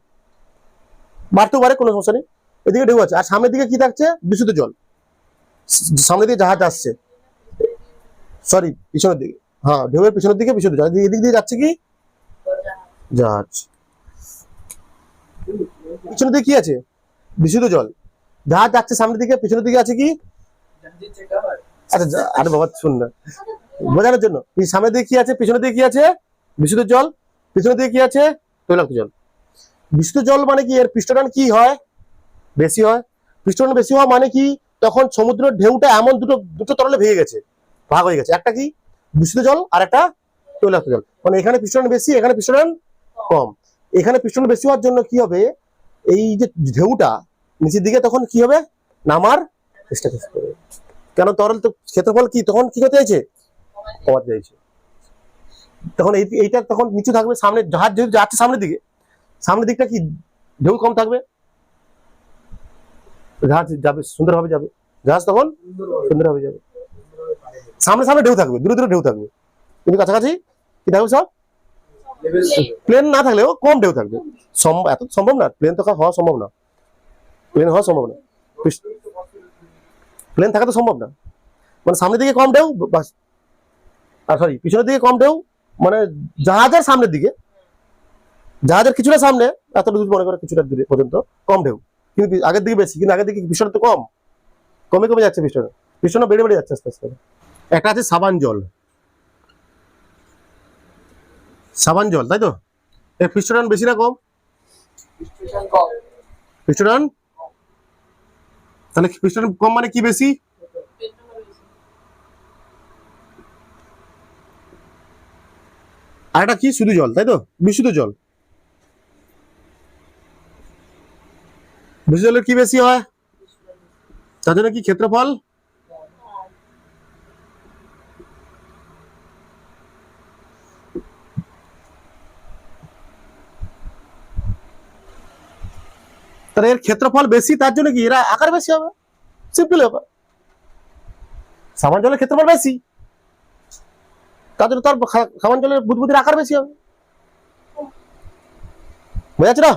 বাড়তেও পারে, কোনো সমস্যা নেই। এদিকে ঢেউ আছে, আর সামনের দিকে কি থাকছে বিশুদ্ধ জল। সামনের দিকে জাহাজ আসছে, সরি পিছনের দিকে, হ্যাঁ ঢেউয়ের পিছনের দিকে বিশুদ্ধ জল। এদিক দিয়ে যাচ্ছে কি জাহাজ, পিছনের দিকে কি আছে বিশুদ্ধ জল। জাহাজ যাচ্ছে সামনের দিকে, পিছনের দিকে আছে কি, আচ্ছা আরে বাবা শুন না, বোঝানোর জন্য সামনের দিকে কি আছে, পিছনের দিকে কি আছে বিশুদ্ধ জল, পিছনের দিকে কি আছে তৈলাক্ত জল। বিশুদ্ধ জল মানে কি এর পৃষ্ঠটান কি হয় বেশি হয়। পৃষ্ঠটান বেশি হওয়া মানে কি, তখন সমুদ্রের ঢেউটা এমন দুটো তরলে ভেঙে গেছে, ভাগ হয়ে গেছে, একটা কি বিশুদ্ধ জল আর একটা তৈলাক্ত জল। মানে এখানে পৃষ্ঠটান বেশি, এখানে পৃষ্ঠটান কম। এখানে পৃষ্ঠটান বেশি হওয়ার জন্য কি হবে, এই যে ঢেউটা নিচের দিকে তখন কি হবে নামার চেষ্টা করবে, কেন তরল তো ক্ষেত্রফল কি তখন কি করতে চাইছে কমাতে চাইছে। তখন এইটা তখন নিচু থাকবে, সামনে জাহাজ যেহেতু যাচ্ছে সামনের দিকে, সামনের দিকটা কি ঢেউ কম থাকবে, জাহাজ যাবে সুন্দরভাবে যাবে, জাহাজ তখন সুন্দরভাবে যাবে। সামনে সামনে ঢেউ থাকবে, দূরে দূরে ঢেউ থাকবে, কিন্তু কাছাকাছি কি থাকবে সব প্লেন না থাকলেও কম ঢেউ থাকবে। এত সম্ভব না, প্লেন তো হওয়া সম্ভব না, প্লেন হওয়া সম্ভব না, প্লেন থাকা তো সম্ভব না। মানে সামনের দিকে কম ঢেউ, আর সরি পিছনের দিকে কম ঢেউ, মানে জাহাজের সামনের দিকে, জাহাজের কিছুটা সামনে এত দূর মনে করে কিছুটা দূরে পর্যন্ত কম ঢেউ, কিন্তু আগের দিকে বেশি, কিন্তু আগের দিকে পৃষ্ঠটা তো কম, কমে কমে যাচ্ছে পৃষ্ঠটা, পৃষ্ঠটা বেড়ে বেড়ে যাচ্ছে আস্তে আস্তে। একটা আছে সাবান জল, সাবান জল তাই তো, এর পৃষ্ঠটান বেশি না কম? পৃষ্ঠটান, তাহলে পৃষ্ঠটান কম মানে কি বেশি? আর এটা কি শুধু জল তাই তো, বিশুদ্ধ জল। বিশুদ্ধ জলের কি বেশি হয়, তার জন্য কি ক্ষেত্রফল তাহলে এর ক্ষেত্রফল বেশি, তার জন্য কি এরা আকার বেশি হবে, সিম্পল ব্যাপার। সাবান জলের ক্ষেত্রফল বেশি, তার জন্য তার সাবান জলের বুদবুদের আকার বেশি হবে, বোঝা যাচ্ছে না?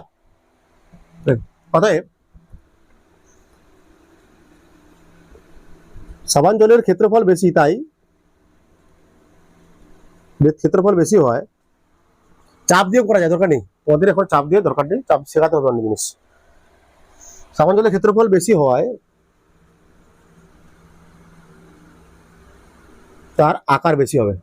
অতএব সাবান জলের ক্ষেত্রফল বেশি, তাই ক্ষেত্রফল বেশি হয়, চাপ দিয়ে করা যায়, দরকার নেই ওদের এখন চাপ দিয়ে দরকার নেই, চাপ শেখাতে হবে অন্য জিনিস। সাবান জলের ক্ষেত্রফল বেশি হয়, তার আকার বেশি হবে।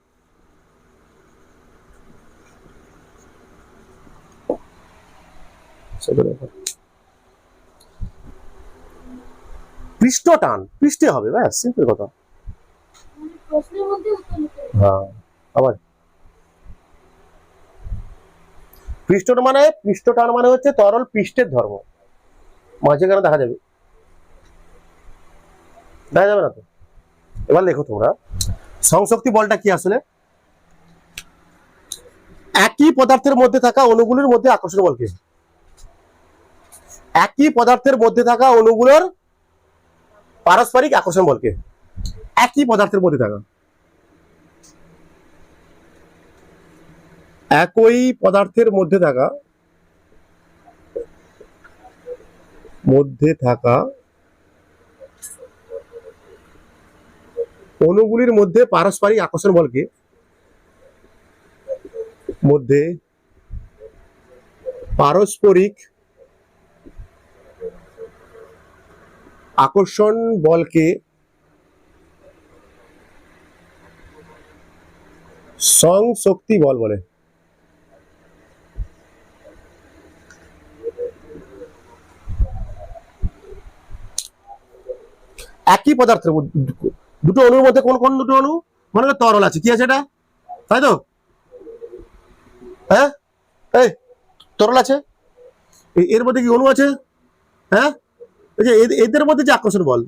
পৃষ্ঠ টান পৃষ্ঠে হবে, ব্যাস সিম্পল কথা। হ্যাঁ আবার পৃষ্ঠ মানে পৃষ্ঠ টান মানে হচ্ছে তরল পৃষ্ঠের ধর্ম, মাঝে কেন দেখা যাবে, দেখা যাবে না তো। এবার লেখো তোমরা, সংশক্তি বলটা কি আসলে, একই পদার্থের মধ্যে থাকা অণুগুলোর মধ্যে আকর্ষণ বল কি, একই পদার্থের মধ্যে থাকা অণুগুলোর পারস্পরিক আকর্ষণ বলকে, একই পদার্থের মধ্যে থাকা, একই পদার্থের মধ্যে থাকা অণুগুলির মধ্যে পারস্পরিক আকর্ষণ বলকে, মধ্যে পারস্পরিক আকর্ষণ বলকে সংশক্তি বল বলে। একই পদার্থের দুটো অণুর মধ্যে কোন কোন দুটো অণু, মনে করো তরল আছে, কি আছে এটা, তাই তো, হ্যাঁ এই তরল আছে, এর মধ্যে কি অণু আছে, হ্যাঁ, এই যে এদের মধ্যে যে আকর্ষণ বল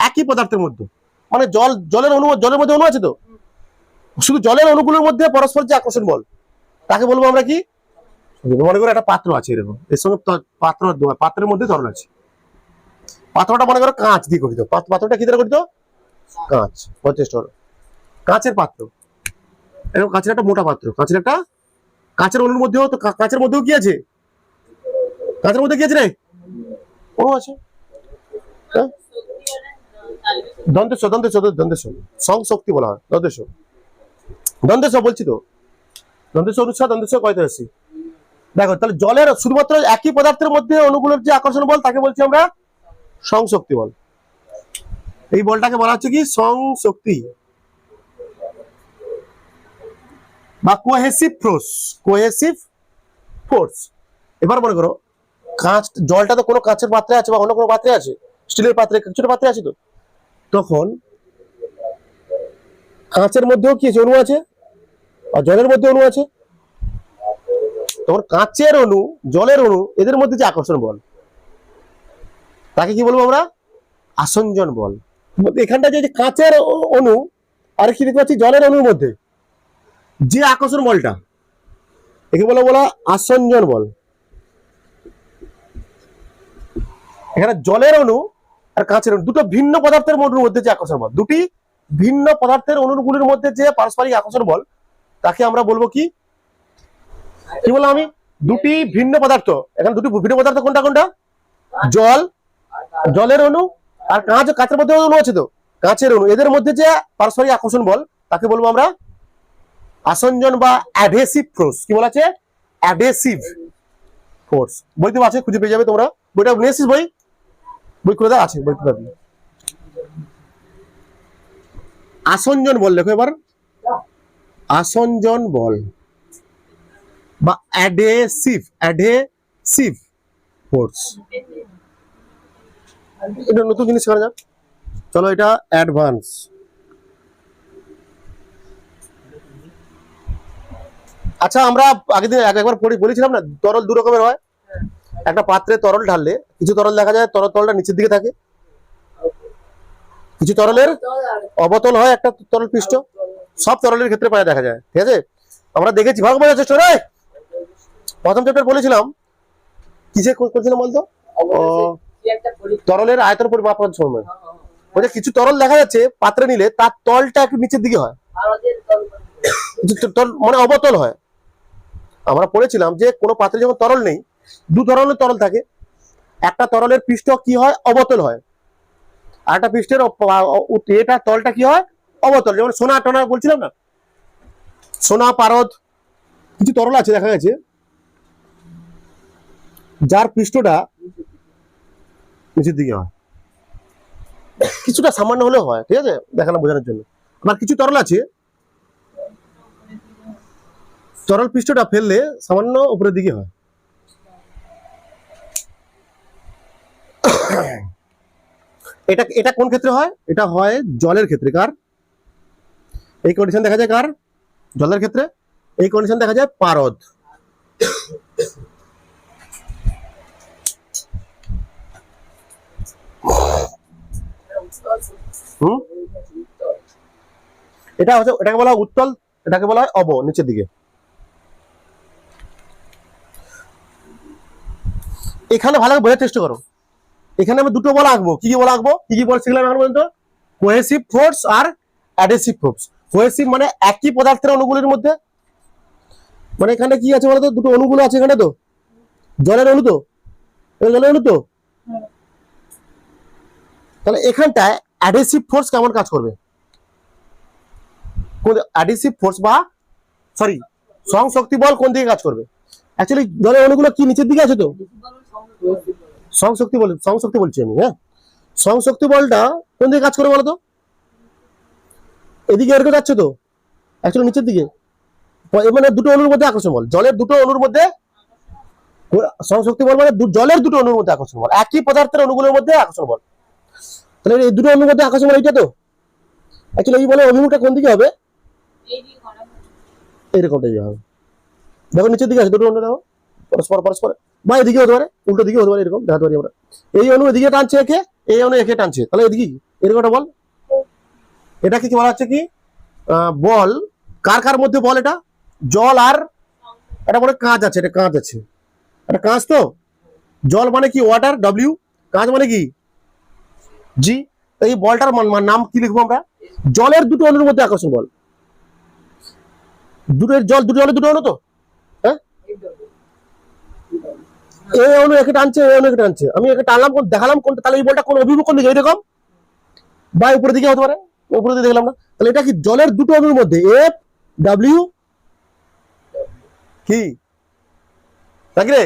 একই পদার্থের মধ্যে, মানে জলের অণু, জলের মধ্যে অণু আছে তো, শুধু জলের অণুগুলোর মধ্যে পরস্পর যে আকর্ষণ বল তাকে বলবো আমরা কি, মনে করো একটা পাত্র আছে এরকম, এর সঙ্গে পাত্রের মধ্যে তরল আছে, পাত্রটা মনে করো কাঁচ দিয়ে গঠিত, পাত্রটা কি দ্বারা গঠিত, কাঁচ, যথেষ্ট, কাঁচের পাত্র, এরকম কাঁচের একটা মোটা পাত্র, কাঁচের অণুর মধ্যেও তো, কাঁচের মধ্যেও কি আছে, কাঁচের মধ্যে কি আছে রে, অণু আছে, দন্তেশ সংশক্তি বলা হয়, দন্তেশ বলছি তো, দন্তেশ অনুচ্ছাদ দন্তেশ কয়তে আসছি। দেখো তাহলে জলের শুধুমাত্র একই পদার্থের মধ্যে অণুগুলোর যে আকর্ষণ বল তাকে বলছি আমরা সংশক্তি বল। এই বলটাকে বলা হচ্ছে কি সংশক্তি বা কোহেসিভ ফোর্স। এবার মনে করো কাঁচ, জলটা তো কোনো কাঁচের পাত্রে আছে বা অন্য কোনো পাত্রে আছে, স্টিলের পাত্রে, ছোট পাত্রে আছে তো, তখন কাঁচের মধ্যেও কি অণু আছে আর জলের মধ্যে অণু আছে, তখন কাঁচের অণু, জলের অণু, এদের মধ্যে যে আকর্ষণ বল তাকে কি বলবো আমরা, আসঞ্জন বল। এখানটা যে কাঁচের অণু আর কি দেখতে পাচ্ছি জলের অণুর মধ্যে যে আকর্ষণ বলটা একে বলা আসঞ্জন বল। এখানে জলের অণু আর কাঁচের অণু দুটো ভিন্ন পদার্থের অণুর মধ্যে যে আকর্ষণ বল, দুটি ভিন্ন পদার্থের অণুগুলির মধ্যে যে পারস্পরিক আকর্ষণ বল তাকে আমরা বলবো কি বললাম আমি, দুটি ভিন্ন পদার্থ, এখানে দুটি ভিন্ন পদার্থ কোনটা কোনটা, জলের অণু আর কাঁচের মধ্যে অণু আছে তো, কাঁচের অণু, এদের মধ্যে যে পারস্পরিক আকর্ষণ বল তাকে বলবো আমরা আসঞ্জন বা অ্যাডহেসিভ ফোর্স। কি বলা আছে, অ্যাডহেসিভ ফোর্স। বইতে আছে, খুঁজে পেয়ে যাবে তোমরা, বইটা নিয়েছিস, বই খুলে দেওয়া আছে, বই খুলে দেবে। আসঞ্জন বল লেখো এবার, আসঞ্জন বল বা অ্যাডহেসিভ ফোর্স। এটা নতুন জিনিস করা যাক, চলো এটা অ্যাডভান্স। আচ্ছা আমরা আগের দিন একবার বলেছিলাম না, তরল দু রকমের হয়, একটা পাত্রে তরল ঢাললে কিছু তরল দেখা যায় তরলটা নিচের দিকে থাকে, কিছু তরলের অবতল হয়, একটা তরল পৃষ্ঠ, সব তরলের ক্ষেত্রে প্রায় দেখা যায়, ঠিক আছে, আমরা দেখেছি, ভাগ বোঝার চেষ্টা করে প্রথম চ্যাপ্টার বলেছিলাম কিসে করছিলাম বলতো, তরলের আয়তন পরিমাপের সময় বলছে কিছু তরল দেখা যাচ্ছে পাত্রে নিলে তার তলটা একটু নিচের দিকে হয়, মানে অবতল হয়। আমরা পড়েছিলাম যে কোনো পাত্রে যখন তরল নেই, দু ধরনের তরল থাকে, একটা তরলের পৃষ্ঠ কি হয়, অবতল হয়, আর একটা পৃষ্ঠের এটা তলটা কি হয়, অবতল। যেমন সোনা টোনা বলছিলাম না, সোনা পারদ, কিছু তরল আছে দেখা গেছে যার পৃষ্ঠটা নিচের দিকে হয়, কিছুটা সামান্য হলেও হয়, ঠিক আছে, দেখানো বোঝানোর জন্য। আবার কিছু তরল আছে তরল পৃষ্ঠটা ফেললে সামান্য উপরের দিকে হয়। এটা কোন ক্ষেত্রে হয়, এটা হয় জলের ক্ষেত্রে। কার এই কন্ডিশন দেখা যায়, কার, জলের ক্ষেত্রে এই কন্ডিশন দেখা যায় পারদ। এটা হচ্ছে, এটাকে বলা হয় উত্তল, এটাকে বলা হয় অব, নিচের দিকে। এখানে ভালো করে বোঝার চেষ্টা করো, এখানে আমি দুটো বল আঁকবো, কি কি বল আঁকবো, কি কি বল শিখলাম এখন পর্যন্ত, কোহেসিভ ফোর্স আর অ্যাডহেসিভ ফোর্স। কোহেসিভ মানে একই পদার্থের অণুগুলির মধ্যে, মানে এখানে কি আছে বলতো, দুটো অণুগুলো আছে এখানে তো, জলের অণু তো, জলের অণু তো, তাহলে এখানটায় অ্যাডহেসিভ ফোর্স কেমন কাজ করবে, অ্যাডহেসিভ ফোর্স বা সরি সংশক্তি বল কোন দিকে কাজ করবে, অ্যাকচুয়ালি জলের অণুগুলো কি নিচের দিকে আছে তো, সংশক্তি বলছি আমি, হ্যাঁ, সংশক্তি বলটা কোন দিকে কাজ করে বলো তো? এদিকে এরকম যাচ্ছে তো, অ্যাকচুয়ালি নিচের দিকে। মানে দুটো অণুর মধ্যে আকর্ষণ বল, জলের দুটো অণুর মধ্যে সংশক্তি বল মানে জলের দুটো অণুর মধ্যে আকর্ষণ বল, একই পদার্থের অণুগুলোর মধ্যে আকর্ষণ বল। তাহলে এই দুটো অণুর মধ্যে আকর্ষণ বল এইটা তো। অ্যাকচুয়ালি এই বলে অভিমুখটা কোন দিকে হবে? এইরকম টাইপের হবে। দেখো নিচের দিকে আছে দুটো অণু, দেখো পরস্পর পরস্পর, বা এদিকে হতে পারে, উল্টো দিকে হতে পারে, এরকম দেখাতে পারি আমরা। এই অণু এদিকে টানছে একে, এই অণু একে টানছে, তাহলে এদিকে এরকমটা বল। এটা কি বলা হচ্ছে কি বল কার কার মধ্যে বল? এটা জল আর এটা বলে কাঁচ আছে, এটা কাঁচ আছে, এটা কাঁচ তো। জল মানে কি ওয়াটার ডব্লিউ, কাঁচ মানে কি জি। এই বলটার নাম কি লিখবো আমরা? জলের দুটো অণুর মধ্যে আকর্ষণ বল। দুটো জল, দুটো অণু, দুটো অণু তো, হ্যাঁ। এই অণু একে টানছে, এই অণু একে টানছে, আমি একে টানলাম, দেখালাম কোনটা, তাহলে এই বলটা কোন অভিমুখ কোন দিকে? এরকম বা উপরের দিকে হতে পারে, উপরের দিকে দেখলাম না, তাহলে এটা কি জলের দুটো অণুর মধ্যে এফ ডব্লিউ কি নাকি রে?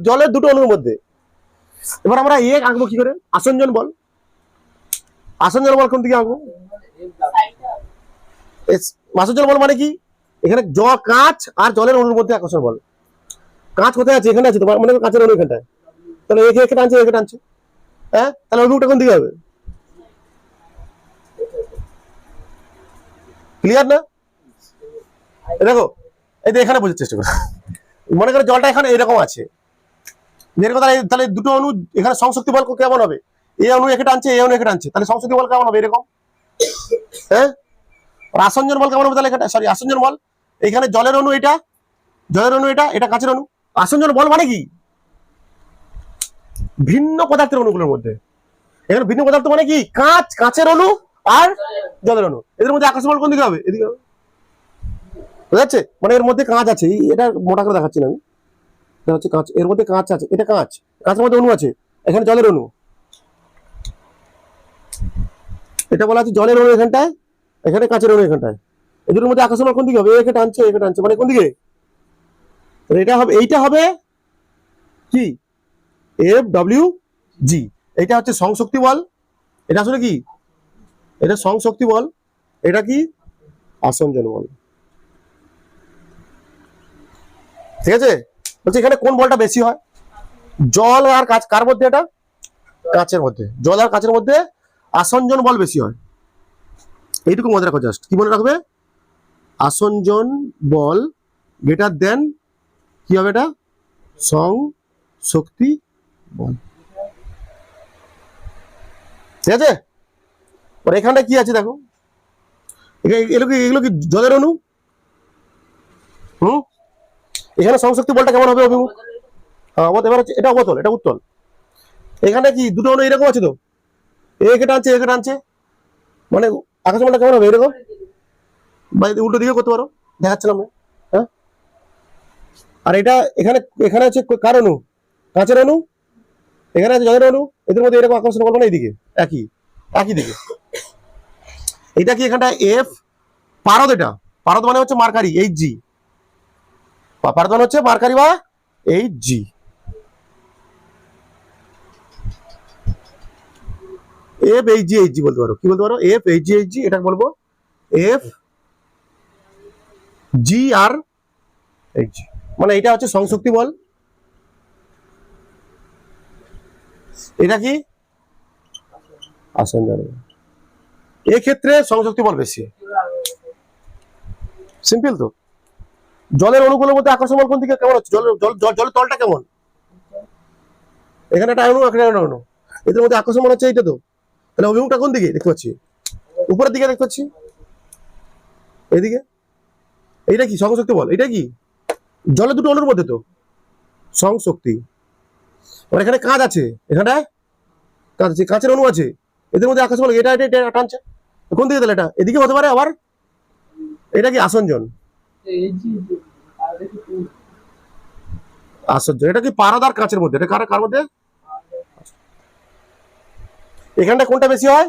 জলের দুটো অণুর মধ্যে। এবার আমরা এক আঁকবো কি করে? আসঞ্জন বল। আসঞ্জন বল কোন দিকে আঁকবো? আসঞ্জন বল মানে কি? এখানে জল, কাঁচ আর জলের অণুর মধ্যে আকর্ষণ বল। কাঁচ কোথায় আছে? এখানে আছে তোমার, মানে কাঁচের অণু এখানটায়, তাহলে একে একে টানছে, একে টানছে, হ্যাঁ, তাহলে অভিমুখটা কোন দিকে হবে? ক্লিয়ার না? দেখো এই যে এখানে বোঝার চেষ্টা করো, মনে করো জলটা এখানে এরকম আছে, যেরকম তাহলে দুটো অণু এখানে সংশক্তি বল কেমন হবে? এই অণু একে টানছে, এই অণু একে টানছে, তাহলে সংশক্তি বল কেমন হবে? এরকম, হ্যাঁ। আর আসঞ্জন বল কেমন হবে? তাহলে এখানে সরি আসঞ্জন বল, এখানে জলের অণু এটা, জলের অণু এটা, এটা কাঁচের অণু। আসঞ্জন বল মানে কি? ভিন্ন পদার্থের অণুগুলোর মধ্যে, এখানে ভিন্ন পদার্থ মানে কি? কাঁচ, কাঁচের অণু আর জলের অণু, এদের মধ্যে আকর্ষণ বল কোন দিকে হবে? এদিকে হবে, বুঝা যাচ্ছে? মানে এর মধ্যে কাঁচ আছে, এটা মোটা করে দেখাচ্ছি না আমি, এটা হচ্ছে কাঁচ, এর মধ্যে কাঁচ আছে, এটা কাঁচ, কাঁচের মধ্যে অণু আছে, এখানে জলের অণু, এটা বলা আছে জলের অণু এখানটায়, এখানে কাঁচের অণু এখানটায়, এদের মধ্যে আকর্ষণ কোন দিকে হবে? একে টানছে, একে টানছে, মানে কোন দিকে? এটা হবে, এইটা হবে কি এফ ডব্লিউ জি। এটা হচ্ছে সংশক্তি বল, এটা আসলে কি? এটা সংশক্তি বল, এটা কি? আসঞ্জন বল। ঠিক আছে, বলছি এখানে কোন বলটা বেশি হয়? জল আর কাঁচ, কার মধ্যে? এটা কাঁচের মধ্যে, জল আর কাঁচের মধ্যে আসঞ্জন বল বেশি হয়। এইটুকু মনে রাখো, জাস্ট কি মনে রাখবে? আসঞ্জন বল গ্রেটার দেন কি হবে? এটা সংশক্তি বল। ঠিক আছে, এখানটা কি আছে দেখো, এগুলো কি জলের অণু? হুম, এখানে সংশক্তি বলটা কেমন হবে? অভিমুখ, হ্যাঁ, এবার হচ্ছে এটা অবতল, এটা উত্তল। এখানে কি দুটো অণু এরকম আছে তো, একে টানছে, একে টানছে, মানে আকাশ বলটা কেমন হবে? এরকম, বা উল্টো দিকে করতে পারো, দেখাচ্ছিলাম, হ্যাঁ। আর এটা এখানে, এখানে আছে কার অণু? কাঁচের অণু, এখানে আছে জলের অণু, এদের মধ্যে এরকম আকর্ষণ করবো না, এইদিকে একই, একই দিকে। এটা কি এখানটা এফ পারদ, এটা পারদ মানে হচ্ছে মার্কারি, এইচ জি, পারদ মানে হচ্ছে মার্কারি বা H G. F H G, H G বলতে পারো, কি বলতে পারো? F H G, H G, এটা বলবো এফ জি আর এইচ জি, মানে এটা হচ্ছে সংশক্তি বল, এটা কি আসঞ্জন। এক্ষেত্রে সংশক্তি বল বেশি, সিম্পল তো। জলের অণুগুলোর মধ্যে আকর্ষণ বল কোন দিকে কেমন হচ্ছে? জলের তলটা কেমন? এখানে একটা অণু, এখানে একটা অণু, এদের মধ্যে আকর্ষণ বল হচ্ছে এইটা তো, তাহলে অভিমুখটা কোন দিকে দেখতে পাচ্ছি? উপরের দিকে দেখতে পাচ্ছি, এইদিকে। এইটা কি সংশক্তি বল, এটা কি জলের দুটো অণুর মধ্যে তো সংশক্তি। আর এখানে কাঁচ আছে, এখানে কাঁচ আছে, কাঁচের অণু আছে, এদের মধ্যে আকর্ষণ বল এটা, এটা এটা টানছে কোন দিকে? তাহলে এটা এদিকে হতে পারে, আবার এটা কি আসঞ্জন, আসঞ্জন। এটা কি পারদ আর কাঁচের মধ্যে, এটা কার কার মধ্যে? এখানটা কোনটা বেশি হয়?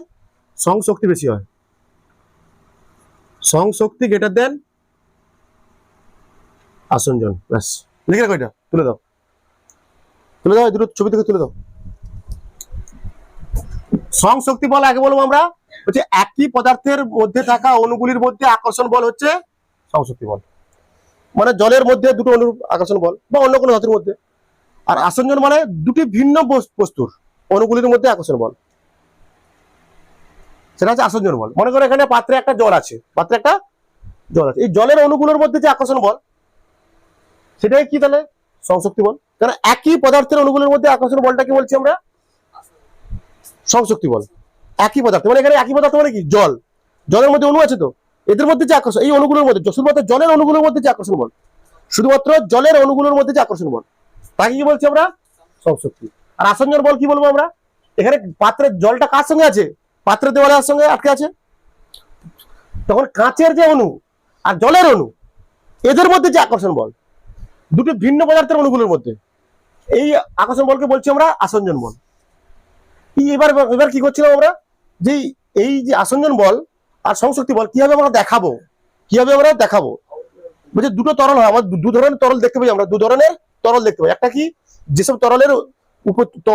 সংশক্তি বেশি হয়, সংশক্তি গ্রেটার দেন আসঞ্জন। ব্যাস, লিখে রাখো, এটা তুলে দাও, তুলে দাও, দুটো ছবি থেকে তুলে দাও। সংশক্তি বল আগে বলবো আমরা, হচ্ছে একই পদার্থের মধ্যে থাকা অণুগুলির মধ্যে আকর্ষণ বল হচ্ছে সংশক্তি বল। মানে জলের মধ্যে দুটো অণুর আকর্ষণ বল বা অন্য কোনো ধাতুর মধ্যে। আর আসঞ্জন মানে দুটি ভিন্ন বস্তুর অণুগুলির মধ্যে আকর্ষণ বল, সেটা হচ্ছে আসঞ্জন বল। মনে করো এখানে পাত্রে একটা জল আছে, পাত্রে একটা জল আছে, এই জলের অণুগুলোর মধ্যে যে আকর্ষণ বল সেটাই কি তাহলে সংশক্তি বল। কারণ একই পদার্থের অণুগুলোর মধ্যে আকর্ষণ বলটা কি বলছি আমরা সংশক্তি বল। একই পদার্থ মানে এখানে একই পদার্থ মানে কি জল, জলের মধ্যে অণু আছে, তো এদের মধ্যে যে আকর্ষণ, এই অণুগুলোর মধ্যে শুধুমাত্র জলের অণুগুলোর মধ্যে যে আকর্ষণ বল, শুধুমাত্র জলের অণুগুলোর মধ্যে যে আকর্ষণ বল তাকে কি বলছি আমরা সংশক্তি। আর আসঞ্জন বল কি বলবো আমরা, এখানে পাত্রের জলটা কার সঙ্গে আছে, পাত্রের দেওয়ালের সঙ্গে আটকে আছে, তখন কাঁচের যে অণু আর জলের অণু এদের মধ্যে যে আকর্ষণ বল, দুটো ভিন্ন পদার্থের অণুগুলোর মধ্যে, এই আকর্ষণ বলকে বলছি আমরা আসঞ্জন বল। এবার এবার কি করছিলাম আমরা, যে এই যে আসঞ্জন বল আর সংশক্তি বল কিভাবে আমরা দেখাবো, কিভাবে আমরা দেখাবো, বলছে দুটো তরল হয়, আমার দু ধরনের তরল দেখতে পাই, আমরা দু ধরনের তরল দেখতে পাই। একটা কি, যেসব তরলের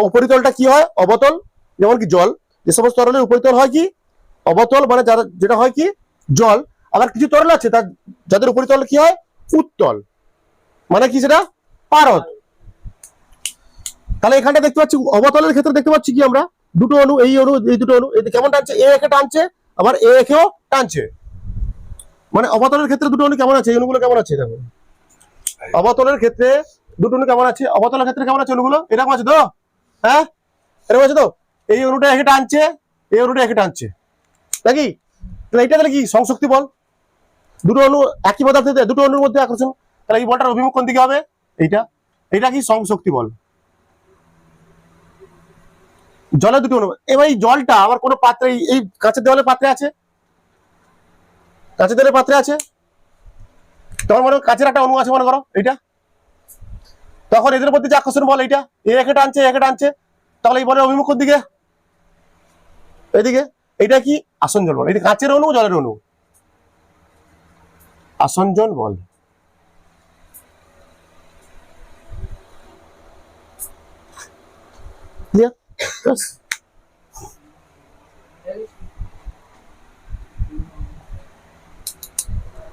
উপরিতলটা কি হয় অবতল, যেমন কি জল, যে সমস্ত তরলের উপরিতল হয় কি অবতল, মানে যেটা হয় কি জল। আবার কিছু তরল আছে যাদের উপরিতল কি হয় উত্তল, মানে কি সেটা পারদ। তাহলে এখানটা দেখতে পাচ্ছি অবতলের ক্ষেত্রে দেখতে পাচ্ছি কি আমরা দুটো অণু, এই অণু এই দুটো অণু কেমন টানছে, এ একে টানছে আবার এ একেও টানছে। মানে অবতলের ক্ষেত্রে দুটো অণু কেমন আছে, এই অণুগুলো কেমন আছে দেখো, অবতলের ক্ষেত্রে দুটো অণু কেমন আছে, অবতলের ক্ষেত্রে কেমন আছে অণুগুলো এরকম আছে তো, হ্যাঁ এরকম আছে তো, এই অণুটা একে টানছে, এই অণুটা একে টানছে নাকি, তাহলে এটা তাহলে কি সংশক্তি বল। দুটো অণু একই পদার্থে দুটো অণুর মধ্যে আকর্ষণ, তাহলে এই বলটার অভিমুখ কোন দিকে হবে, এইটা, এটা কি সংশক্তি বল। জলে দুটো অণু, এবার এই জলটা আবার কোনো পাত্রে, এই কাঁচের দেওয়ালের পাত্রে আছে, কাঁচের দেওয়ালের পাত্রে আছে, তখন মনে করো কাঁচের একটা অণু আছে মনে করো এইটা, তখন এদের মধ্যে যে আকর্ষণ বল এইটা, এ একে টানছে একে টানছে, তাহলে এই বলের অভিমুখ কোন দিকে, এদিকে। এটা কি আসঞ্জন বল, এটা কাঁচের অণু জলের অণু, আসঞ্জন বল।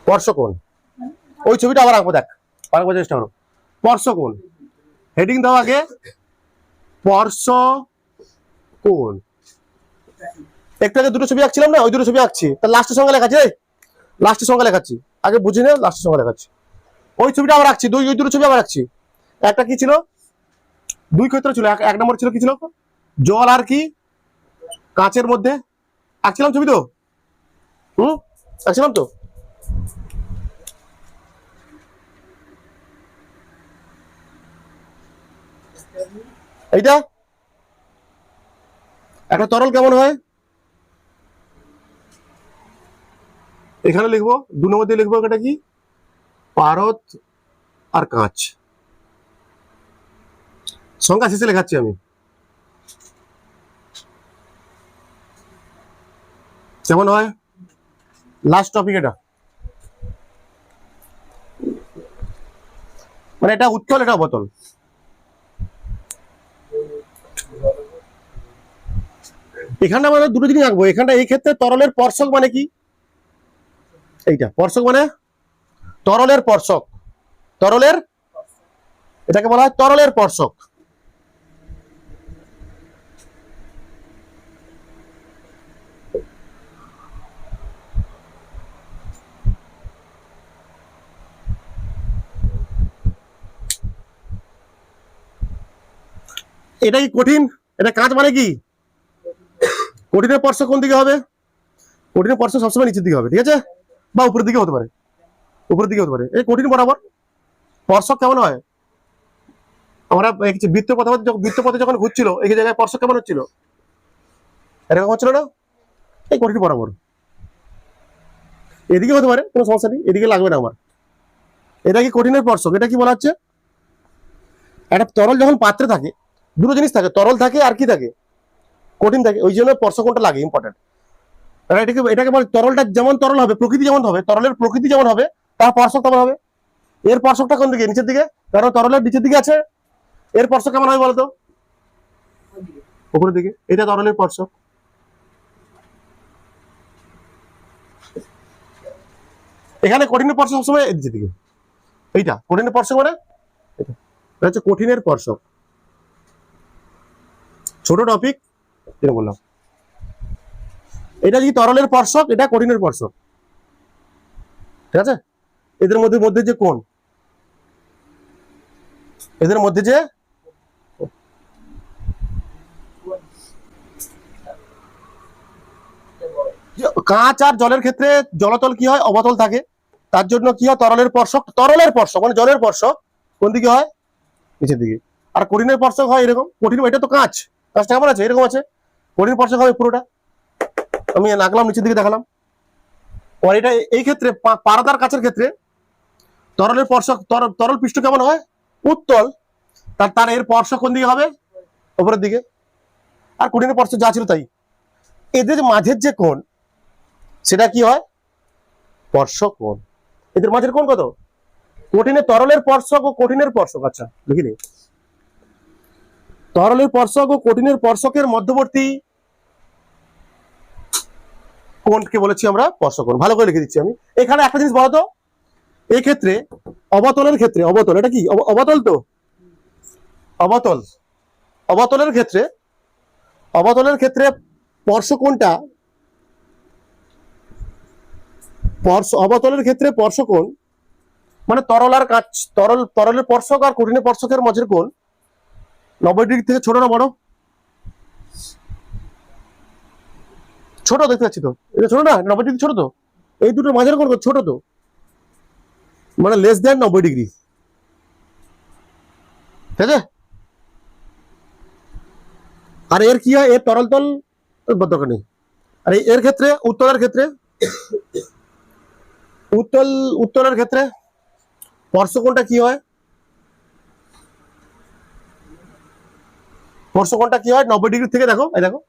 স্পর্শকোণ, ওই ছবিটা আবার আঁকবো, দেখ আবার বোঝার চেষ্টা করো। স্পর্শকোণ হেডিং দাও আগে, স্পর্শকোণ। একটু আগে দুটো ছবি আঁকছিলাম না, ওই দুটো ছবি আঁকছি, তার লাস্টের সঙ্গে লেখাচ্ছি, লাস্টের সঙ্গে লেখাচ্ছি, আগে বুঝি না লাস্টের সঙ্গে লেখাচ্ছি। ওই ছবিটা আবার আঁকছি, ওই দুটো ছবি আবার আঁকছি। একটা কি ছিল, দুই ক্ষেত্র ছিল, এক নম্বর ছিল কি ছিল, জল আর কি কাঁচের মধ্যে আঁকছিলাম ছবি তো, আঁকছিলাম তো। এইটা একটা তরল কেমন হয়, এখানে লিখবো 2 নম্বর দিয়ে লিখবো এটা কি পারদ আর কাঁচ, সংখ্যা শেষে লেখাচ্ছি আমি। কেমন হয় লাস্ট টপিক এটা, মানে এটা উত্তল এটা অবতল। এখানটা মানে দুটো জিনিস আঁকবো, এখানটা এই ক্ষেত্রে তরলের স্পর্শক মানে কি, এইটা স্পর্শক মানে তরলের স্পর্শক, তরলের, এটাকে বলা হয় তরলের স্পর্শক। এটা কি কঠিন, এটা কাঁচ মানে কি, কঠিনের স্পর্শ কোন দিকে হবে, কঠিনের স্পর্শ সবসময় নিচের দিকে হবে, ঠিক আছে, বা উপরের দিকে হতে পারে, উপরের দিকে হতে পারে। এই কঠিন বরাবর স্পর্শক কেমন হয়, আমরা বৃত্ত পথে বৃত্ত পথে যখন ঘুরছিল এই জায়গায় স্পর্শক কেমন হচ্ছিল, এরকম হচ্ছিল না, এই কঠিন বরাবর। এদিকে হতে পারে, কোনো সমস্যা নেই, এদিকে লাগবে না আমার। এটা কি কঠিনের স্পর্শক, এটা কি বলা হচ্ছে, একটা তরল যখন পাত্রে থাকে দুটো জিনিস থাকে, তরল থাকে আর কি থাকে কঠিন থাকে, ওই জন্য স্পর্শকোণটা লাগে ইম্পর্টেন্ট। এটাকে বলে তরলটা যেমন তরল হবে, প্রকৃতি যেমন হবে, তরলের প্রকৃতি যেমন হবে তার স্পর্শক তেমন হবে। এর স্পর্শকটা কোন দিকে, নিচের দিকে, কারণ তরলের নিচের দিকে আছে, এর স্পর্শক কেমন হবে বলতো উপরের দিকে, এটা তরলের স্পর্শক। এখানে কঠিনের স্পর্শক সবসময় এদিকে দিকে, এইটা কঠিনের স্পর্শক মানে এটা হচ্ছে কঠিনের স্পর্শক। ছোট টপিক যেটা বললাম, এটা কি তরলের স্পর্শক, এটা কঠিনের স্পর্শক, ঠিক আছে। এদের মধ্যে মধ্যে যে কোণ, এদের মধ্যে যে কাঁচ আর জলের ক্ষেত্রে জলতল কি হয়, অবতল থাকে। তার জন্য কি হয়, তরলের স্পর্শক, তরলের স্পর্শক মানে জলের স্পর্শক কোন দিকে হয়, নিচের দিকে। আর কঠিনের স্পর্শক হয় এরকম, কঠিন এটা তো কাঁচ, কাঁচটা কেমন আছে এরকম আছে, কঠিন স্পর্শক হবে পুরোটা, আমি নাগলাম নিচের দিকে দেখালাম। আর এটা এই ক্ষেত্রে পারদার কাচের ক্ষেত্রে তরলের স্পর্শক, তরল পৃষ্ঠ কেমন হয়, উত্তল, তার তার এর স্পর্শক কোন দিকে হবে, উপরের দিকে। আর কঠিনের স্পর্শক যা ছিল তাই। এদের মাঝের যে কোণ সেটা কি হয়, স্পর্শক কোণ। এদের মাঝের কোণ কত, কঠিনের তরলের স্পর্শক ও কঠিনের স্পর্শক, আচ্ছা লিখি নি, তরলের স্পর্শক ও কঠিনের স্পর্শকের মধ্যবর্তী কোণকে বলেছি আমরা স্পর্শক কোণ। ভালো করে লিখে দিচ্ছি আমি। এখানে একটা জিনিস বলো তো, এই ক্ষেত্রে অবতলের ক্ষেত্রে, অবতল এটা কি অবতল, তো অবতল, অবতলের ক্ষেত্রে, অবতলের ক্ষেত্রে স্পর্শক কোণটা, অবতলের ক্ষেত্রে স্পর্শক কোণ মানে তরল আর কাঁচ, তরলের স্পর্শক আর কঠিনের স্পর্শকের মাঝের কোণ 90 ডিগ্রি থেকে ছোট না বড়, ছোট দেখতে পাচ্ছি তো, এটা ছোট না, 90 ডিগ্রি ছোট তো, এই দুটোর মাঝের কোণ ছোট তো, মানে লেস দেন 90 ডিগ্রি, ঠিক আছে। আর এর কি হয়, এর তরল তল দরকার নেই। আর এর ক্ষেত্রে উত্তলের ক্ষেত্রে, উত্তলের ক্ষেত্রে স্পর্শকোণটা কি হয়, স্পর্শকোণটা কি হয় 90 ডিগ্রি থেকে, দেখো এই দেখো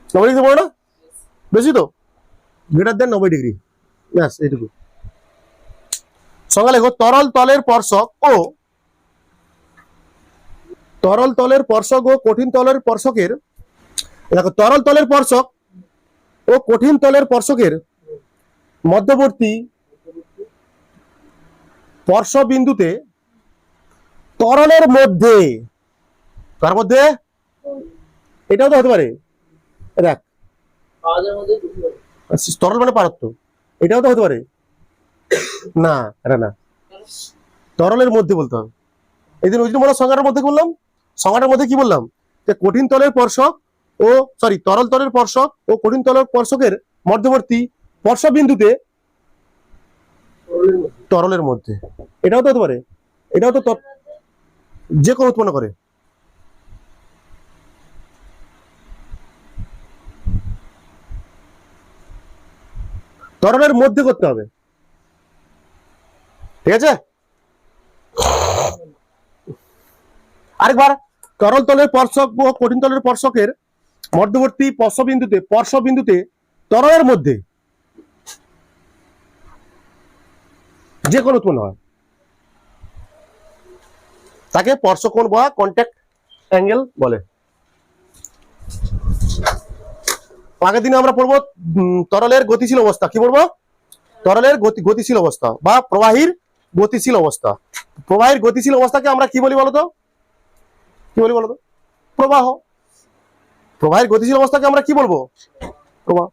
90 ডিগ্রি বড় না, বেশি তো, গ্রেটার দেন 90 ডিগ্রি, ব্যাস এইটুকু। সংজ্ঞা লেখো, তরল তলের স্পর্শক ও, তরল তলের স্পর্শক ও কঠিন তলের স্পর্শকের, দেখো তরল তলের স্পর্শক ও কঠিন তলের স্পর্শকের মধ্যবর্তী স্পর্শ বিন্দুতে তরলের মধ্যে, তার মধ্যে এটাও তো হতে পারে, দেখ তরল মানে পারত্ব, এটাও তো হতে পারে না, এটা না, তরলের মধ্যে বলতে হবে। এই দিন ওই জন্য বলো সংজ্ঞাটার মধ্যে বললাম, সংজ্ঞাটার মধ্যে কি বললাম, যে কঠিন তলের স্পর্শক ও সরি তরল তলের স্পর্শক ও কঠিন তলের স্পর্শকের মধ্যবর্তী স্পর্শ বিন্দুতে তরলের মধ্যে, এটাও তো হতে পারে, এটাও তো যে কোনো উৎপন্ন করে। তরলের মধ্যে করতে হবে, ঠিক আছে। আরেকবার, তরল তলের স্পর্শক ও কঠিন তলের স্পর্শকের মধ্যবর্তী স্পর্শ বিন্দুতে তরলের মধ্যে যে কোনো উৎপন্ন হয় তাকে স্পর্শকোণ বা কন্ট্যাক্ট অ্যাঙ্গেল বলে। আগের দিনে আমরা পড়বো তরলের গতিশীল অবস্থা, কি পড়বো, তরলের গতিশীল অবস্থা বা প্রবাহীর গতিশীল অবস্থা। প্রবাহীর গতিশীল অবস্থাকে আমরা কি বলি বলতো, কি বলি বলতো, প্রবাহ। প্রবাহের গতিশীল অবস্থাকে আমরা কি বলবো, প্রবাহ।